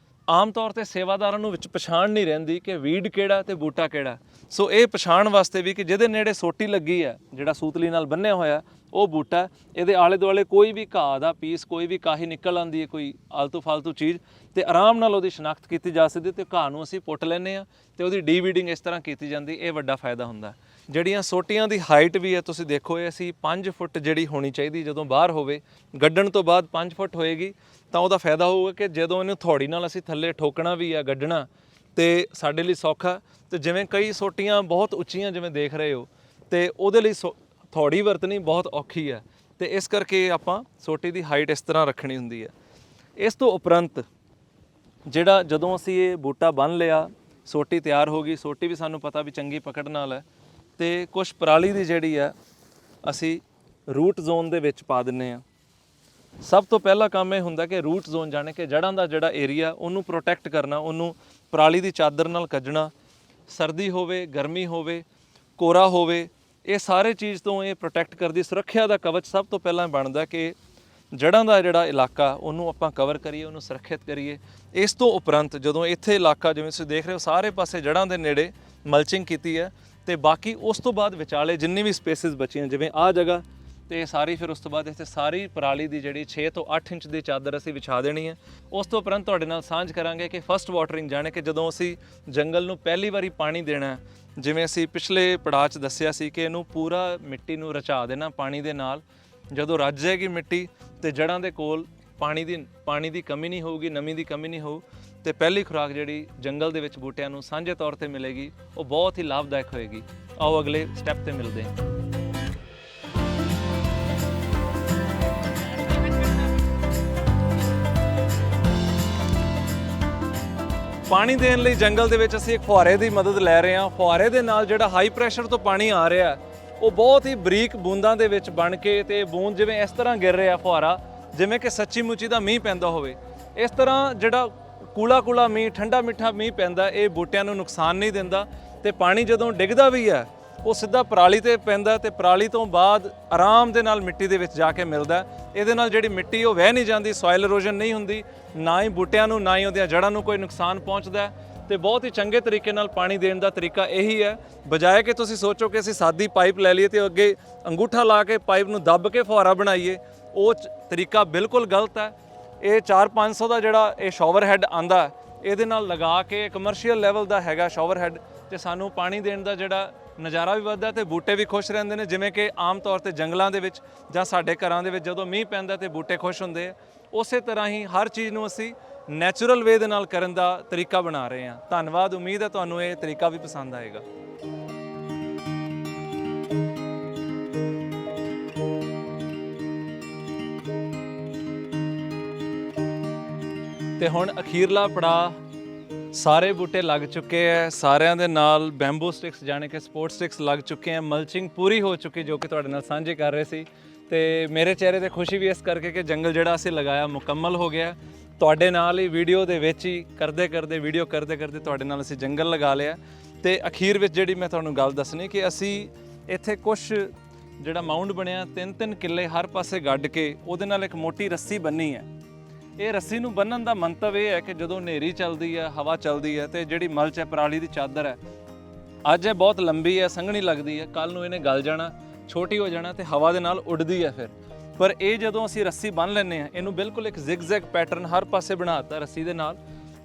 ਆਮ ਤੌਰ ਤੇ ਸੇਵਾਦਾਰਾਂ ਨੂੰ ਵਿੱਚ ਪਛਾਣ ਨਹੀਂ ਰਹਿੰਦੀ ਕਿ ਵੀਡ ਕਿਹੜਾ ਤੇ ਬੂਟਾ ਕਿਹੜਾ। ਸੋ ਇਹ ਪਛਾਣ ਵਾਸਤੇ ਵੀ ਕਿ ਜਿਹਦੇ ਨੇੜੇ ਸੋਟੀ ਲੱਗੀ ਹੈ, ਜਿਹੜਾ ਸੂਤਲੀ ਨਾਲ ਬੰਨਿਆ ਹੋਇਆ, ਉਹ ਬੂਟਾ, ਇਹਦੇ ਆਲੇ ਦੁਆਲੇ ਕੋਈ ਵੀ ਘਾਹ ਦਾ ਪੀਸ, ਕੋਈ ਵੀ ਕਾਹੀ ਨਿਕਲ ਆਉਂਦੀ ਹੈ, ਕੋਈ ਆਲਤੂ ਫਾਲਤੂ ਚੀਜ਼, ਤੇ ਆਰਾਮ ਨਾਲ ਉਹਦੀ ਸ਼ਨਾਖਤ ਕੀਤੀ ਜਾ ਸਕਦੀ, ਤੇ ਘਾਹ ਨੂੰ ਅਸੀਂ ਪੁੱਟ ਲੈਂਦੇ ਹਾਂ ਤੇ ਉਹਦੀ ਡੀਵੀਡਿੰਗ ਇਸ ਤਰ੍ਹਾਂ ਕੀਤੀ ਜਾਂਦੀ। ਇਹ ਵੱਡਾ ਫਾਇਦਾ ਹੁੰਦਾ। ਜਿਹੜੀਆਂ ਸੋਟੀਆਂ ਦੀ ਹਾਈਟ ਵੀ ਹੈ, ਤੁਸੀਂ ਦੇਖੋ, ਇਹ ਅਸੀਂ 5 ਫੁੱਟ ਜਿਹੜੀ ਹੋਣੀ ਚਾਹੀਦੀ, ਜਦੋਂ ਬਾਹਰ ਹੋਵੇ ਗੱਡਣ ਤੋਂ ਬਾਅਦ 5 ਫੁੱਟ ਹੋਏਗੀ, ਤਾਂ ਉਹਦਾ ਫਾਇਦਾ ਹੋਊਗਾ ਕਿ ਜਦੋਂ ਇਹਨੂੰ ਥੋੜੀ ਨਾਲ ਅਸੀਂ ਥੱਲੇ ਠੋਕਣਾ ਵੀ ਆ, ਗੱਡਣਾ, ਤੇ ਸਾਡੇ ਲਈ ਸੌਖਾ। ਤੇ ਜਿਵੇਂ ਕਈ ਸੋਟੀਆਂ ਬਹੁਤ ਉੱਚੀਆਂ ਜਿਵੇਂ ਦੇਖ ਰਹੇ ਹੋ, ਤੇ ਉਹਦੇ ਲਈ ਥੋੜੀ ਵਰਤਣੀ ਬਹੁਤ ਔਖੀ ਹੈ, ਤੇ ਇਸ ਕਰਕੇ ਆਪਾਂ ਸੋਟੀ ਦੀ ਹਾਈਟ ਇਸ ਤਰ੍ਹਾਂ ਰੱਖਣੀ ਹੁੰਦੀ ਹੈ। ਇਸ ਤੋਂ ਉਪਰੰਤ ਜਿਹੜਾ ਜਦੋਂ ਅਸੀਂ ਇਹ ਬੂਟਾ ਬੰਨ੍ਹ ਲਿਆ, ਸੋਟੀ ਤਿਆਰ ਹੋ ਗਈ, ਸੋਟੀ ਵੀ ਸਾਨੂੰ ਪਤਾ ਵੀ ਚੰਗੀ ਪਕੜ ਨਾਲ ਹੈ, ਤੇ ਕੁਛ ਪਰਾਲੀ ਦੀ ਜਿਹੜੀ ਹੈ ਅਸੀਂ ਰੂਟ ਜ਼ੋਨ ਦੇ ਵਿੱਚ ਪਾ ਦਿੰਦੇ ਹਾਂ। ਸਭ ਤੋਂ ਪਹਿਲਾ ਕੰਮ ਇਹ ਹੁੰਦਾ ਕਿ ਰੂਟ ਜ਼ੋਨ, ਜਾਣੇ ਕਿ ਜੜ੍ਹਾਂ ਦਾ ਜਿਹੜਾ ਏਰੀਆ, ਉਹਨੂੰ ਪ੍ਰੋਟੈਕਟ ਕਰਨਾ, ਉਹਨੂੰ ਪਰਾਲੀ ਦੀ ਚਾਦਰ ਨਾਲ ਕੱਜਣਾ। ਸਰਦੀ ਹੋਵੇ, ਗਰਮੀ ਹੋਵੇ, ਕੋਰਾ ਹੋਵੇ, ਇਹ ਸਾਰੇ ਚੀਜ਼ ਤੋਂ ਇਹ ਪ੍ਰੋਟੈਕਟ ਕਰਦੀ। ਸੁਰੱਖਿਆ ਦਾ ਕਵਚ ਸਭ ਤੋਂ ਪਹਿਲਾਂ ਬਣਦਾ ਕਿ ਜੜ੍ਹਾਂ ਦਾ ਜਿਹੜਾ ਇਲਾਕਾ ਉਹਨੂੰ ਆਪਾਂ ਕਵਰ ਕਰੀਏ, ਉਹਨੂੰ ਸੁਰੱਖਿਅਤ ਕਰੀਏ। ਇਸ ਤੋਂ ਉਪਰੰਤ ਜਦੋਂ ਇੱਥੇ ਇਲਾਕਾ ਜਿਵੇਂ ਤੁਸੀਂ ਦੇਖ ਰਹੇ ਹੋ ਸਾਰੇ ਪਾਸੇ ਜੜ੍ਹਾਂ ਦੇ ਨੇੜੇ ਮਲਚਿੰਗ ਕੀਤੀ ਹੈ, ਤੇ ਬਾਕੀ ਉਸ ਤੋਂ ਬਾਅਦ ਵਿਚਾਲੇ ਜਿੰਨੀ ਵੀ ਸਪੇਸਿਸ ਬਚੀਆਂ ਜਿਵੇਂ ਆਹ ਜਗ੍ਹਾ ਤੇ ਸਾਰੀ, ਫਿਰ ਉਸ ਤੋਂ ਬਾਅਦ ਇੱਥੇ ਸਾਰੀ ਪਰਾਲੀ ਦੀ ਜਿਹੜੀ 6 ਤੋਂ 8 ਇੰਚ ਦੀ ਚਾਦਰ ਅਸੀਂ ਵਿਛਾ ਦੇਣੀ ਹੈ। ਉਸ ਤੋਂ ਉਪਰੰਤ ਤੁਹਾਡੇ ਨਾਲ ਸਾਂਝ ਕਰਾਂਗੇ ਕਿ ਫਸਟ ਵਾਟਰਿੰਗ, ਜਾਣੇ ਕਿ ਜਦੋਂ ਅਸੀਂ ਜੰਗਲ ਨੂੰ ਪਹਿਲੀ ਵਾਰੀ ਪਾਣੀ ਦੇਣਾ, ਜਿਵੇਂ ਅਸੀਂ ਪਿਛਲੇ ਪੜਾਅ 'ਚ ਦੱਸਿਆ ਸੀ ਕਿ ਇਹਨੂੰ ਪੂਰਾ ਮਿੱਟੀ ਨੂੰ ਰਚਾ ਦੇਣਾ ਪਾਣੀ ਦੇ ਨਾਲ। ਜਦੋਂ ਰੱਜ ਜਾਏਗੀ ਮਿੱਟੀ ਤੇ ਜੜ੍ਹਾਂ ਦੇ ਕੋਲ ਪਾਣੀ ਦੀ ਕਮੀ ਨਹੀਂ ਹੋਊਗੀ, ਨਮੀ ਦੀ ਕਮੀ ਨਹੀਂ ਹੋਊ, ਤੇ ਪਹਿਲੀ ਖੁਰਾਕ ਜਿਹੜੀ ਜੰਗਲ ਦੇ ਵਿੱਚ ਬੂਟਿਆਂ ਨੂੰ ਸਾਂਝੇ ਤੌਰ ਤੇ ਮਿਲੇਗੀ ਉਹ ਬਹੁਤ ਹੀ ਲਾਭਦਾਇਕ ਹੋਏਗੀ। ਆਓ ਅਗਲੇ ਸਟੈਪ ਤੇ ਮਿਲਦੇ ਹਾਂ। ਪਾਣੀ ਦੇਣ ਲਈ ਜੰਗਲ ਦੇ ਵਿੱਚ ਅਸੀਂ ਇੱਕ ਫੁਹਾਰੇ ਦੀ ਮਦਦ ਲੈ ਰਹੇ ਹਾਂ। ਫੁਹਾਰੇ ਦੇ ਨਾਲ ਜਿਹੜਾ ਹਾਈ ਪ੍ਰੈਸ਼ਰ ਤੋਂ ਪਾਣੀ ਆ ਰਿਹਾ ਉਹ ਬਹੁਤ ਹੀ ਬਰੀਕ ਬੂੰਦਾਂ ਦੇ ਵਿੱਚ ਬਣ ਕੇ, ਤੇ ਬੂੰਦ ਜਿਵੇਂ ਇਸ ਤਰ੍ਹਾਂ ਗਿਰ ਰਿਹਾ ਫੁਹਾਰਾ, ਜਿਵੇਂ ਕਿ ਸੱਚੀ ਮੁੱਚੀ ਦਾ ਮੀਂਹ ਪੈਂਦਾ ਹੋਵੇ। ਇਸ ਤਰ੍ਹਾਂ ਜਿਹੜਾ ਕੂਲਾ ਮੀਂਹ, ਠੰਡਾ ਮਿੱਠਾ ਮੀਂਹ ਪੈਂਦਾ, ਇਹ ਬੂਟਿਆਂ ਨੂੰ ਨੁਕਸਾਨ ਨਹੀਂ ਦਿੰਦਾ। ਤੇ ਪਾਣੀ ਜਦੋਂ ਡਿੱਗਦਾ ਵੀ ਹੈ ਉਹ ਸਿੱਧਾ ਪਰਾਲੀ ਤੇ ਪੈਂਦਾ, ਤੇ ਪਰਾਲੀ ਤੋਂ ਬਾਅਦ ਆਰਾਮ ਦੇ ਨਾਲ ਮਿੱਟੀ ਦੇ ਵਿੱਚ ਜਾ ਕੇ ਮਿਲਦਾ। ਇਹਦੇ ਨਾਲ ਜਿਹੜੀ ਮਿੱਟੀ ਉਹ ਵਹਿ ਨਹੀਂ ਜਾਂਦੀ, ਸੋਇਲ ਇਰੋਜਨ ਨਹੀਂ ਹੁੰਦੀ, ਨਾ ਹੀ ਬੂਟਿਆਂ ਨੂੰ ਨਾ ਹੀ ਉਹਦੀਆਂ ਜੜ੍ਹਾਂ ਨੂੰ ਕੋਈ ਨੁਕਸਾਨ ਪਹੁੰਚਦਾ। ਤੇ ਬਹੁਤ ਹੀ ਚੰਗੇ ਤਰੀਕੇ ਨਾਲ ਪਾਣੀ ਦੇਣ ਦਾ ਤਰੀਕਾ ਇਹੀ ਹੈ, ਬਜਾਏ ਕਿ ਤੁਸੀਂ ਸੋਚੋ ਕਿ ਅਸੀਂ ਸਾਦੀ ਪਾਈਪ ਲੈ ਲਈਏ ਤੇ ਅੱਗੇ ਅੰਗੂਠਾ ਲਾ ਕੇ ਪਾਈਪ ਨੂੰ ਦੱਬ ਕੇ ਫੁਹਾਰਾ ਬਣਾਈਏ। ਉਹ ਤਰੀਕਾ ਬਿਲਕੁਲ ਗਲਤ ਹੈ। ਇਹ 400-500 ਦਾ ਜਿਹੜਾ ਇਹ ਸ਼ਾਵਰ ਹੈਡ ਆਂਦਾ, ਇਹਦੇ ਨਾਲ ਲਗਾ ਕੇ ਕਮਰਸ਼ੀਅਲ ਲੈਵਲ ਦਾ ਹੈਗਾ ਸ਼ਾਵਰ ਹੈਡ, ਤੇ ਸਾਨੂੰ ਪਾਣੀ ਦੇਣ ਦਾ ਜਿਹੜਾ ਨਜ਼ਾਰਾ ਵੀ ਵੱਧਦਾ ਤੇ ਬੂਟੇ ਵੀ ਖੁਸ਼ ਰਹਿੰਦੇ ਨੇ। ਜਿਵੇਂ ਕਿ ਆਮ ਤੌਰ ਤੇ ਜੰਗਲਾਂ ਦੇ ਵਿੱਚ ਜਾਂ ਸਾਡੇ ਘਰਾਂ ਦੇ ਵਿੱਚ ਜਦੋਂ ਮੀਂਹ ਪੈਂਦਾ ਤੇ ਬੂਟੇ ਖੁਸ਼ ਹੁੰਦੇ ਆ, ਉਸੇ ਤਰ੍ਹਾਂ ਹੀ ਹਰ ਚੀਜ਼ ਨੂੰ ਅਸੀਂ ਨੈਚੁਰਲ ਵੇ ਦੇ ਨਾਲ ਕਰਨ ਦਾ ਤਰੀਕਾ ਬਣਾ ਰਹੇ ਹਾਂ। ਧੰਨਵਾਦ। ਉਮੀਦ ਹੈ ਤੁਹਾਨੂੰ ਇਹ ਤਰੀਕਾ ਵੀ ਪਸੰਦ ਆਏਗਾ। ਤੇ ਹੁਣ ਅਖੀਰਲਾ ਪੜਾਅ, ਸਾਰੇ ਬੂਟੇ ਲੱਗ ਚੁੱਕੇ ਹੈ, ਸਾਰਿਆਂ ਦੇ ਨਾਲ ਬੈਂਬੂ ਸਟਿਕਸ ਜਾਣੇ ਕਿ ਸਪੋਰਟ ਸਟਿਕਸ ਲੱਗ ਚੁੱਕੇ ਹੈ, ਮਲਚਿੰਗ ਪੂਰੀ ਹੋ ਚੁੱਕੀ ਜੋ ਕਿ ਤੁਹਾਡੇ ਨਾਲ ਸਾਂਝੇ ਕਰ ਰਹੇ ਸੀ। ਤੇ ਮੇਰੇ ਚਿਹਰੇ ਤੇ ਖੁਸ਼ੀ ਵੀ ਇਸ ਕਰਕੇ ਕਿ ਜੰਗਲ ਜਿਹੜਾ ਅਸੀਂ ਲਗਾਇਆ ਮੁਕੰਮਲ ਹੋ ਗਿਆ। ਤੁਹਾਡੇ ਨਾਲ ਹੀ ਵੀਡੀਓ ਦੇ ਵਿੱਚ ਹੀ ਵੀਡੀਓ ਕਰਦੇ ਤੁਹਾਡੇ ਨਾਲ ਅਸੀਂ ਜੰਗਲ ਲਗਾ ਲਿਆ। ਤੇ ਅਖੀਰ ਵਿੱਚ ਜਿਹੜੀ ਮੈਂ ਤੁਹਾਨੂੰ ਗੱਲ ਦੱਸਣੀ ਕਿ ਅਸੀਂ ਇੱਥੇ ਕੁਝ ਜਿਹੜਾ ਮਾਊਂਡ ਬਣਿਆ 3-3 ਕਿੱਲੇ ਹਰ ਪਾਸੇ ਗੱਡ ਕੇ ਉਹਦੇ ਨਾਲ ਇੱਕ ਮੋਟੀ ਰੱਸੀ ਬੰਨੀ ਹੈ। ਇਹ ਰੱਸੀ ਨੂੰ ਬੰਨਣ ਦਾ ਮੰਤਵ ਇਹ ਹੈ ਕਿ ਜਦੋਂ ਹਨੇਰੀ ਚੱਲਦੀ ਹੈ, ਹਵਾ ਚੱਲਦੀ ਹੈ, ਤੇ ਜਿਹੜੀ ਮਲਚ ਹੈ, ਪਰਾਲੀ ਦੀ ਚਾਦਰ ਹੈ, ਅੱਜ ਇਹ ਬਹੁਤ ਲੰਬੀ ਹੈ, ਸੰਘਣੀ ਲੱਗਦੀ ਹੈ, ਕੱਲ ਨੂੰ ਇਹਨੇ ਗਲ ਜਾਣਾ, ਛੋਟੀ ਹੋ ਜਾਣਾ ਤੇ ਹਵਾ ਦੇ ਨਾਲ ਉੱਡਦੀ ਹੈ ਫਿਰ। ਪਰ ਇਹ ਜਦੋਂ ਅਸੀਂ ਰੱਸੀ ਬੰਨ੍ਹ ਲੈਂਦੇ ਹਾਂ, ਇਹਨੂੰ ਬਿਲਕੁਲ ਇੱਕ ਜ਼ਿਗਜ਼ੈਗ ਪੈਟਰਨ ਹਰ ਪਾਸੇ ਬਣਾਤਾ ਰੱਸੀ ਦੇ ਨਾਲ,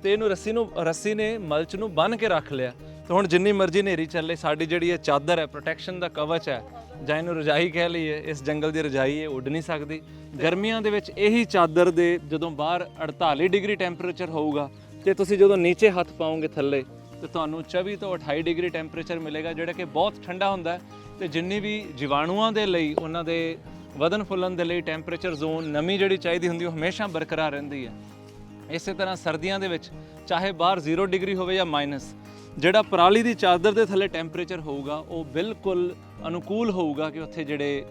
ਤੇ ਇਹਨੂੰ ਰੱਸੀ ਨੇ ਮਲਚ ਨੂੰ ਬੰਨ੍ਹ ਕੇ ਰੱਖ ਲਿਆ। ਤੇ ਹੁਣ ਜਿੰਨੀ ਮਰਜ਼ੀ ਹਨੇਰੀ ਚੱਲੇ, ਸਾਡੀ ਜਿਹੜੀ ਇਹ ਚਾਦਰ ਹੈ, ਪ੍ਰੋਟੈਕਸ਼ਨ ਦਾ ਕਵਚ ਹੈ, ਜਾਂ ਇਹਨੂੰ ਰਜਾਈ ਕਹਿ ਲਈਏ, ਇਸ ਜੰਗਲ ਦੀ ਰਜਾਈ ਇਹ ਉੱਡ ਨਹੀਂ ਸਕਦੀ। ਗਰਮੀਆਂ ਦੇ ਵਿੱਚ ਇਹੀ ਚਾਦਰ ਦੇ ਜਦੋਂ ਬਾਹਰ 48 ਡਿਗਰੀ ਟੈਂਪਰੇਚਰ ਹੋਊਗਾ, ਤੇ ਤੁਸੀਂ ਜਦੋਂ ਨੀਚੇ ਹੱਥ ਪਾਓਗੇ ਥੱਲੇ, ਤੇ ਤੁਹਾਨੂੰ 24 ਤੋਂ 28 ਡਿਗਰੀ ਟੈਂਪਰੇਚਰ ਮਿਲੇਗਾ, ਜਿਹੜਾ ਕਿ ਬਹੁਤ ਠੰਡਾ ਹੁੰਦਾ। ਤੇ ਜਿੰਨੀ ਵੀ ਜੀਵਾਣੂਆਂ ਦੇ ਲਈ, ਉਹਨਾਂ ਦੇ ਵਧਣ ਫੁੱਲਣ ਦੇ ਲਈ ਟੈਂਪਰੇਚਰ ਜ਼ੋਨ, ਨਮੀ ਜਿਹੜੀ ਚਾਹੀਦੀ ਹੁੰਦੀ ਉਹ ਹਮੇਸ਼ਾ ਬਰਕਰਾਰ ਰਹਿੰਦੀ ਹੈ। ਇਸੇ ਤਰ੍ਹਾਂ ਸਰਦੀਆਂ ਦੇ ਵਿੱਚ ਚਾਹੇ ਬਾਹਰ 0 ਡਿਗਰੀ ਹੋਵੇ ਜਾਂ ਮਾਈਨਸ, ਜਿਹੜਾ ਪਰਾਲੀ ਦੀ ਚਾਦਰ ਦੇ ਥੱਲੇ ਟੈਂਪਰੇਚਰ ਹੋਊਗਾ ਉਹ ਬਿਲਕੁਲ ਅਨੁਕੂਲ ਹੋਊਗਾ ਕਿ ਉੱਥੇ ਜਿਹੜੇ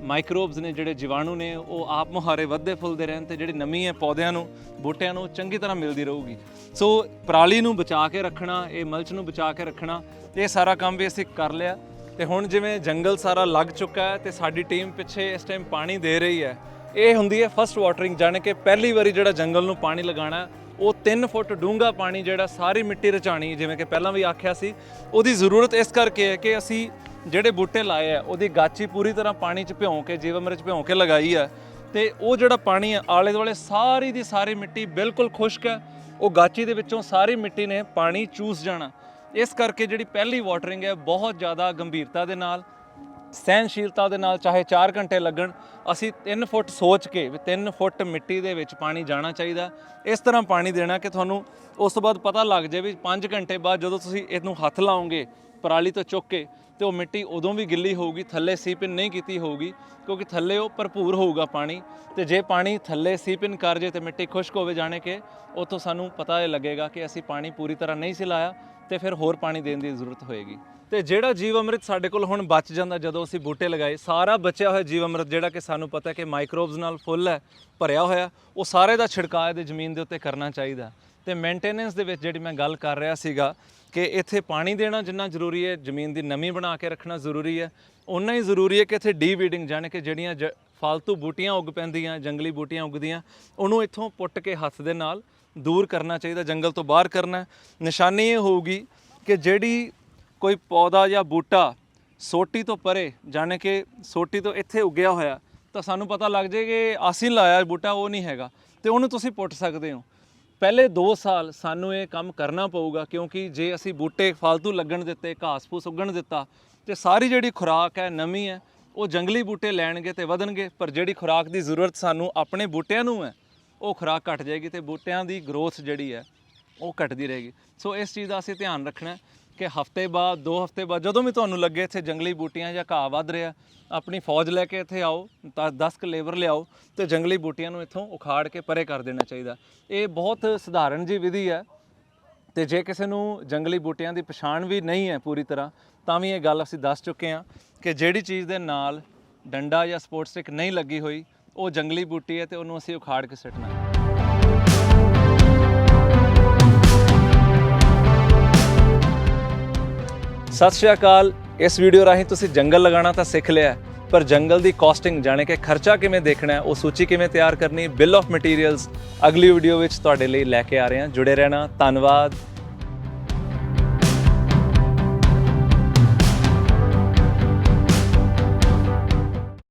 ਮਾਈਕਰੋਬਸ ਨੇ, ਜਿਹੜੇ ਜੀਵਾਣੂ ਨੇ, ਉਹ ਆਪ ਮੁਹਾਰੇ ਵੱਧਦੇ ਫੁੱਲਦੇ ਰਹਿਣ, ਤੇ ਜਿਹੜੀ ਨਮੀ ਹੈ ਪੌਦਿਆਂ ਨੂੰ, ਬੂਟਿਆਂ ਨੂੰ ਚੰਗੀ ਤਰ੍ਹਾਂ ਮਿਲਦੀ ਰਹੂਗੀ। ਸੋ ਪਰਾਲੀ ਨੂੰ ਬਚਾ ਕੇ ਰੱਖਣਾ, ਇਹ ਮਲਚ ਨੂੰ ਬਚਾ ਕੇ ਰੱਖਣਾ, ਇਹ ਸਾਰਾ ਕੰਮ ਵੀ ਅਸੀਂ ਕਰ ਲਿਆ। ਤੇ ਹੁਣ ਜਿਵੇਂ ਜੰਗਲ ਸਾਰਾ ਲੱਗ ਚੁੱਕਾ ਹੈ ਤੇ ਸਾਡੀ ਟੀਮ ਪਿੱਛੇ ਇਸ ਟਾਈਮ ਪਾਣੀ ਦੇ ਰਹੀ ਹੈ। ਇਹ ਹੁੰਦੀ ਹੈ ਫਸਟ ਵਾਟਰਿੰਗ, ਜਾਣੇ ਕਿ ਪਹਿਲੀ ਵਾਰੀ ਜਿਹੜਾ ਜੰਗਲ ਨੂੰ ਪਾਣੀ ਲਗਾਉਣਾ, ਉਹ 3 ਫੁੱਟ ਡੂੰਘਾ ਪਾਣੀ ਜਿਹੜਾ ਸਾਰੀ ਮਿੱਟੀ ਰਚਾਣੀ, ਜਿਵੇਂ ਕਿ ਪਹਿਲਾਂ ਵੀ ਆਖਿਆ ਸੀ, ਉਹਦੀ ਜ਼ਰੂਰਤ ਇਸ ਕਰਕੇ ਹੈ ਕਿ ਅਸੀਂ ਜਿਹੜੇ ਬੂਟੇ ਲਾਏ ਆ ਉਹਦੀ ਗਾਚੀ ਪੂਰੀ ਤਰ੍ਹਾਂ ਪਾਣੀ 'ਚ ਭਿਉਂ ਕੇ, ਜੀਵਾਮ੍ਰਿਤ ਭਿਉਂ ਕੇ ਲਗਾਈ ਹੈ। ਤੇ ਉਹ ਜਿਹੜਾ ਪਾਣੀ ਹੈ ਆਲੇ ਦੁਆਲੇ ਸਾਰੀ ਦੀ ਸਾਰੀ ਮਿੱਟੀ ਬਿਲਕੁਲ ਖੁਸ਼ਕ ਹੈ, ਉਹ ਗਾਚੀ ਦੇ ਵਿੱਚੋਂ ਸਾਰੀ ਮਿੱਟੀ ਨੇ ਪਾਣੀ ਚੂਸ ਜਾਣਾ। ਇਸ ਕਰਕੇ ਜਿਹੜੀ ਪਹਿਲੀ ਵਾਟਰਿੰਗ ਹੈ ਬਹੁਤ ਜ਼ਿਆਦਾ ਗੰਭੀਰਤਾ ਦੇ ਨਾਲ, ਸਹਿਣਸ਼ੀਲਤਾ ਦੇ ਨਾਲ, ਚਾਹੇ 4 ਘੰਟੇ ਲੱਗਣ, ਅਸੀਂ 3 ਫੁੱਟ ਸੋਚ ਕੇ ਵੀ 3 ਫੁੱਟ ਮਿੱਟੀ ਦੇ ਵਿੱਚ ਪਾਣੀ ਜਾਣਾ ਚਾਹੀਦਾ। ਇਸ ਤਰ੍ਹਾਂ ਪਾਣੀ ਦੇਣਾ ਕਿ ਤੁਹਾਨੂੰ ਉਸ ਤੋਂ ਬਾਅਦ ਪਤਾ ਲੱਗ ਜਾਏ ਵੀ 5 ਘੰਟੇ ਬਾਅਦ ਜਦੋਂ ਤੁਸੀਂ ਇਹਨੂੰ ਹੱਥ ਲਾਓਗੇ ਪਰਾਲੀ ਤੋਂ ਚੁੱਕ ਕੇ, ਤੇ ਉਹ ਮਿੱਟੀ ਉਦੋਂ ਵੀ ਗਿੱਲੀ ਹੋਊਗੀ, ਥੱਲੇ ਸੀਪਿਨ ਨਹੀਂ ਕੀਤੀ ਹੋਊਗੀ, ਕਿਉਂਕਿ ਥੱਲੇ ਉਹ ਭਰਪੂਰ ਹੋਊਗਾ ਪਾਣੀ। ਤੇ ਜੇ ਪਾਣੀ ਥੱਲੇ ਸੀਪਿਨ ਕਰ ਜੇ ਤੇ ਮਿੱਟੀ ਖੁਸ਼ਕ ਹੋਵੇ, ਜਾਣੇ ਕਿ ਉੱਥੋਂ ਸਾਨੂੰ ਪਤਾ ਇਹ ਲੱਗੇਗਾ ਕਿ ਅਸੀਂ ਪਾਣੀ ਪੂਰੀ ਤਰ੍ਹਾਂ ਨਹੀਂ ਸੀ ਲਾਇਆ, ਤੇ ਫਿਰ ਹੋਰ ਪਾਣੀ ਦੇਣ ਦੀ ਜ਼ਰੂਰਤ ਹੋਏਗੀ। ਤੇ ਜਿਹੜਾ ਜੀਵ ਅੰਮ੍ਰਿਤ ਸਾਡੇ ਕੋਲ ਹੁਣ ਬਚ ਜਾਂਦਾ, ਜਦੋਂ ਅਸੀਂ ਬੂਟੇ ਲਗਾਏ, ਸਾਰਾ ਬਚਿਆ ਹੋਇਆ ਜੀਵ ਅੰਮ੍ਰਿਤ ਜਿਹੜਾ ਕਿ ਸਾਨੂੰ ਪਤਾ ਕਿ ਮਾਈਕਰੋਬਸ ਨਾਲ ਫੁੱਲ ਹੈ, ਭਰਿਆ ਹੋਇਆ, ਉਹ ਸਾਰੇ ਦਾ ਛਿੜਕਾਅ ਇਹਦੇ ਜ਼ਮੀਨ ਦੇ ਉੱਤੇ ਕਰਨਾ ਚਾਹੀਦਾ। ਤੇ ਮੇਨਟੇਨੈਂਸ ਦੇ ਵਿੱਚ ਜਿਹੜੀ ਮੈਂ ਗੱਲ ਕਰ ਰਿਹਾ ਸੀਗਾ ਕਿ ਇੱਥੇ ਪਾਣੀ ਦੇਣਾ ਜਿੰਨਾ ਜ਼ਰੂਰੀ ਹੈ, ਜ਼ਮੀਨ ਦੀ ਨਮੀ ਬਣਾ ਕੇ ਰੱਖਣਾ ਜ਼ਰੂਰੀ ਹੈ, ਉਨਾ ਹੀ ਜ਼ਰੂਰੀ ਹੈ ਕਿ ਇੱਥੇ ਡੀਵੀਡਿੰਗ ਜਾਣੀ ਕਿ ਜਿਹੜੀਆਂ ਫਾਲਤੂ ਬੂਟੀਆਂ ਉੱਗ ਪੈਂਦੀਆਂ, ਜੰਗਲੀ ਬੂਟੀਆਂ ਉੱਗਦੀਆਂ, ਉਹਨੂੰ ਇੱਥੋਂ ਪੁੱਟ ਕੇ ਹੱਥ ਦੇ ਨਾਲ ਦੂਰ ਕਰਨਾ ਚਾਹੀਦਾ, ਜੰਗਲ ਤੋਂ ਬਾਹਰ ਕਰਨਾ। ਨਿਸ਼ਾਨੀ ਇਹ ਹੋਊਗੀ ਕਿ ਜਿਹੜੀ ਕੋਈ ਪੌਦਾ ਜਾਂ ਬੂਟਾ ਸੋਟੀ ਤੋਂ ਪਰੇ ਜਾਣੇ ਕਿ ਸੋਟੀ ਤੋਂ ਇੱਥੇ ਉੱਗਿਆ ਹੋਇਆ ਤਾਂ ਸਾਨੂੰ ਪਤਾ ਲੱਗ ਜਾਏ ਕਿ ਅਸੀਂ ਲਾਇਆ ਬੂਟਾ, ਉਹ ਨਹੀਂ ਹੈਗਾ, ਤੇ ਉਹਨੂੰ ਤੁਸੀਂ ਪੁੱਟ ਸਕਦੇ ਹੋ। ਪਹਿਲੇ 2 ਸਾਲ ਸਾਨੂੰ ਇਹ ਕੰਮ ਕਰਨਾ ਪਊਗਾ, ਕਿਉਂਕਿ ਜੇ ਅਸੀਂ ਬੂਟੇ ਫਾਲਤੂ ਲੱਗਣ ਦਿੱਤੇ, ਘਾਸ ਫੂਸ ਉੱਗਣ ਦਿੱਤਾ, ਤੇ ਸਾਰੀ ਜਿਹੜੀ ਖੁਰਾਕ ਹੈ, ਨਮੀ ਹੈ, ਉਹ ਜੰਗਲੀ ਬੂਟੇ ਲੈਣਗੇ ਤੇ ਵਧਣਗੇ। ਪਰ ਜਿਹੜੀ ਖੁਰਾਕ ਦੀ ਜ਼ਰੂਰਤ ਸਾਨੂੰ ਆਪਣੇ ਬੂਟਿਆਂ ਨੂੰ ਹੈ, ਉਹ ਖੁਰਾਕ ਘਟ ਜਾਏਗੀ ਤੇ ਬੂਟਿਆਂ ਦੀ ਗਰੋਥ ਜਿਹੜੀ ਹੈ ਉਹ ਘਟਦੀ ਰਹੇਗੀ। ਸੋ ਇਸ ਚੀਜ਼ ਦਾ ਅਸੀਂ ਧਿਆਨ ਰੱਖਣਾ ਕਿ ਹਫਤੇ ਬਾਅਦ, 2 ਹਫਤੇ ਬਾਅਦ, ਜਦੋਂ ਵੀ ਤੁਹਾਨੂੰ ਲੱਗੇ ਇੱਥੇ ਜੰਗਲੀ ਬੂਟੀਆਂ ਜਾਂ ਘਾਹ ਵੱਧ ਰਿਹਾ, ਆਪਣੀ ਫੌਜ ਲੈ ਕੇ ਇੱਥੇ ਆਓ, ਤਾਂ 10 ਕੁ ਲੇਬਰ ਲਿਆਓ ਤੇ ਜੰਗਲੀ ਬੂਟੀਆਂ ਨੂੰ ਇੱਥੋਂ ਉਖਾੜ ਕੇ ਪਰੇ ਕਰ ਦੇਣਾ ਚਾਹੀਦਾ। ਇਹ ਬਹੁਤ ਸਧਾਰਨ ਜੀ ਵਿਧੀ ਹੈ, ਤੇ ਜੇ ਕਿਸੇ ਨੂੰ ਜੰਗਲੀ ਬੂਟਿਆਂ ਦੀ ਪਛਾਣ ਵੀ ਨਹੀਂ ਹੈ ਪੂਰੀ ਤਰ੍ਹਾਂ, ਤਾਂ ਵੀ ਇਹ ਗੱਲ ਅਸੀਂ ਦੱਸ ਚੁੱਕੇ ਹਾਂ ਕਿ ਜਿਹੜੀ ਚੀਜ਼ ਦੇ ਨਾਲ ਡੰਡਾ ਜਾਂ ਸਪੋਰਟ ਸਟਿਕ ਨਹੀਂ ਲੱਗੀ ਹੋਈ, ਉਹ ਜੰਗਲੀ ਬੂਟੀ ਹੈ ਤੇ ਉਹਨੂੰ ਅਸੀਂ ਉਖਾੜ ਕੇ ਸੁੱਟਣਾ ਹੈ। ਸਤਿ ਸ਼੍ਰੀ ਅਕਾਲ। ਇਸ ਵੀਡੀਓ ਰਾਹੀਂ ਤੁਸੀਂ ਜੰਗਲ ਲਗਾਉਣਾ ਤਾਂ ਸਿੱਖ ਲਿਆ, ਪਰ ਜੰਗਲ ਦੀ ਕਾਸਟਿੰਗ ਜਾਣੇ ਕਿ ਖਰਚਾ ਕਿਵੇਂ ਦੇਖਣਾ ਹੈ, ਉਹ ਸੂਚੀ ਕਿਵੇਂ ਤਿਆਰ ਕਰਨੀ, ਬਿੱਲ ਆਫ ਮਟੀਰੀਅਲਸ ਅਗਲੀ ਵੀਡੀਓ ਵਿੱਚ ਤੁਹਾਡੇ ਲਈ ਲੈ ਕੇ ਆ ਰਹੇ ਹਾਂ। ਜੁੜੇ ਰਹਿਣਾ। ਧੰਨਵਾਦ।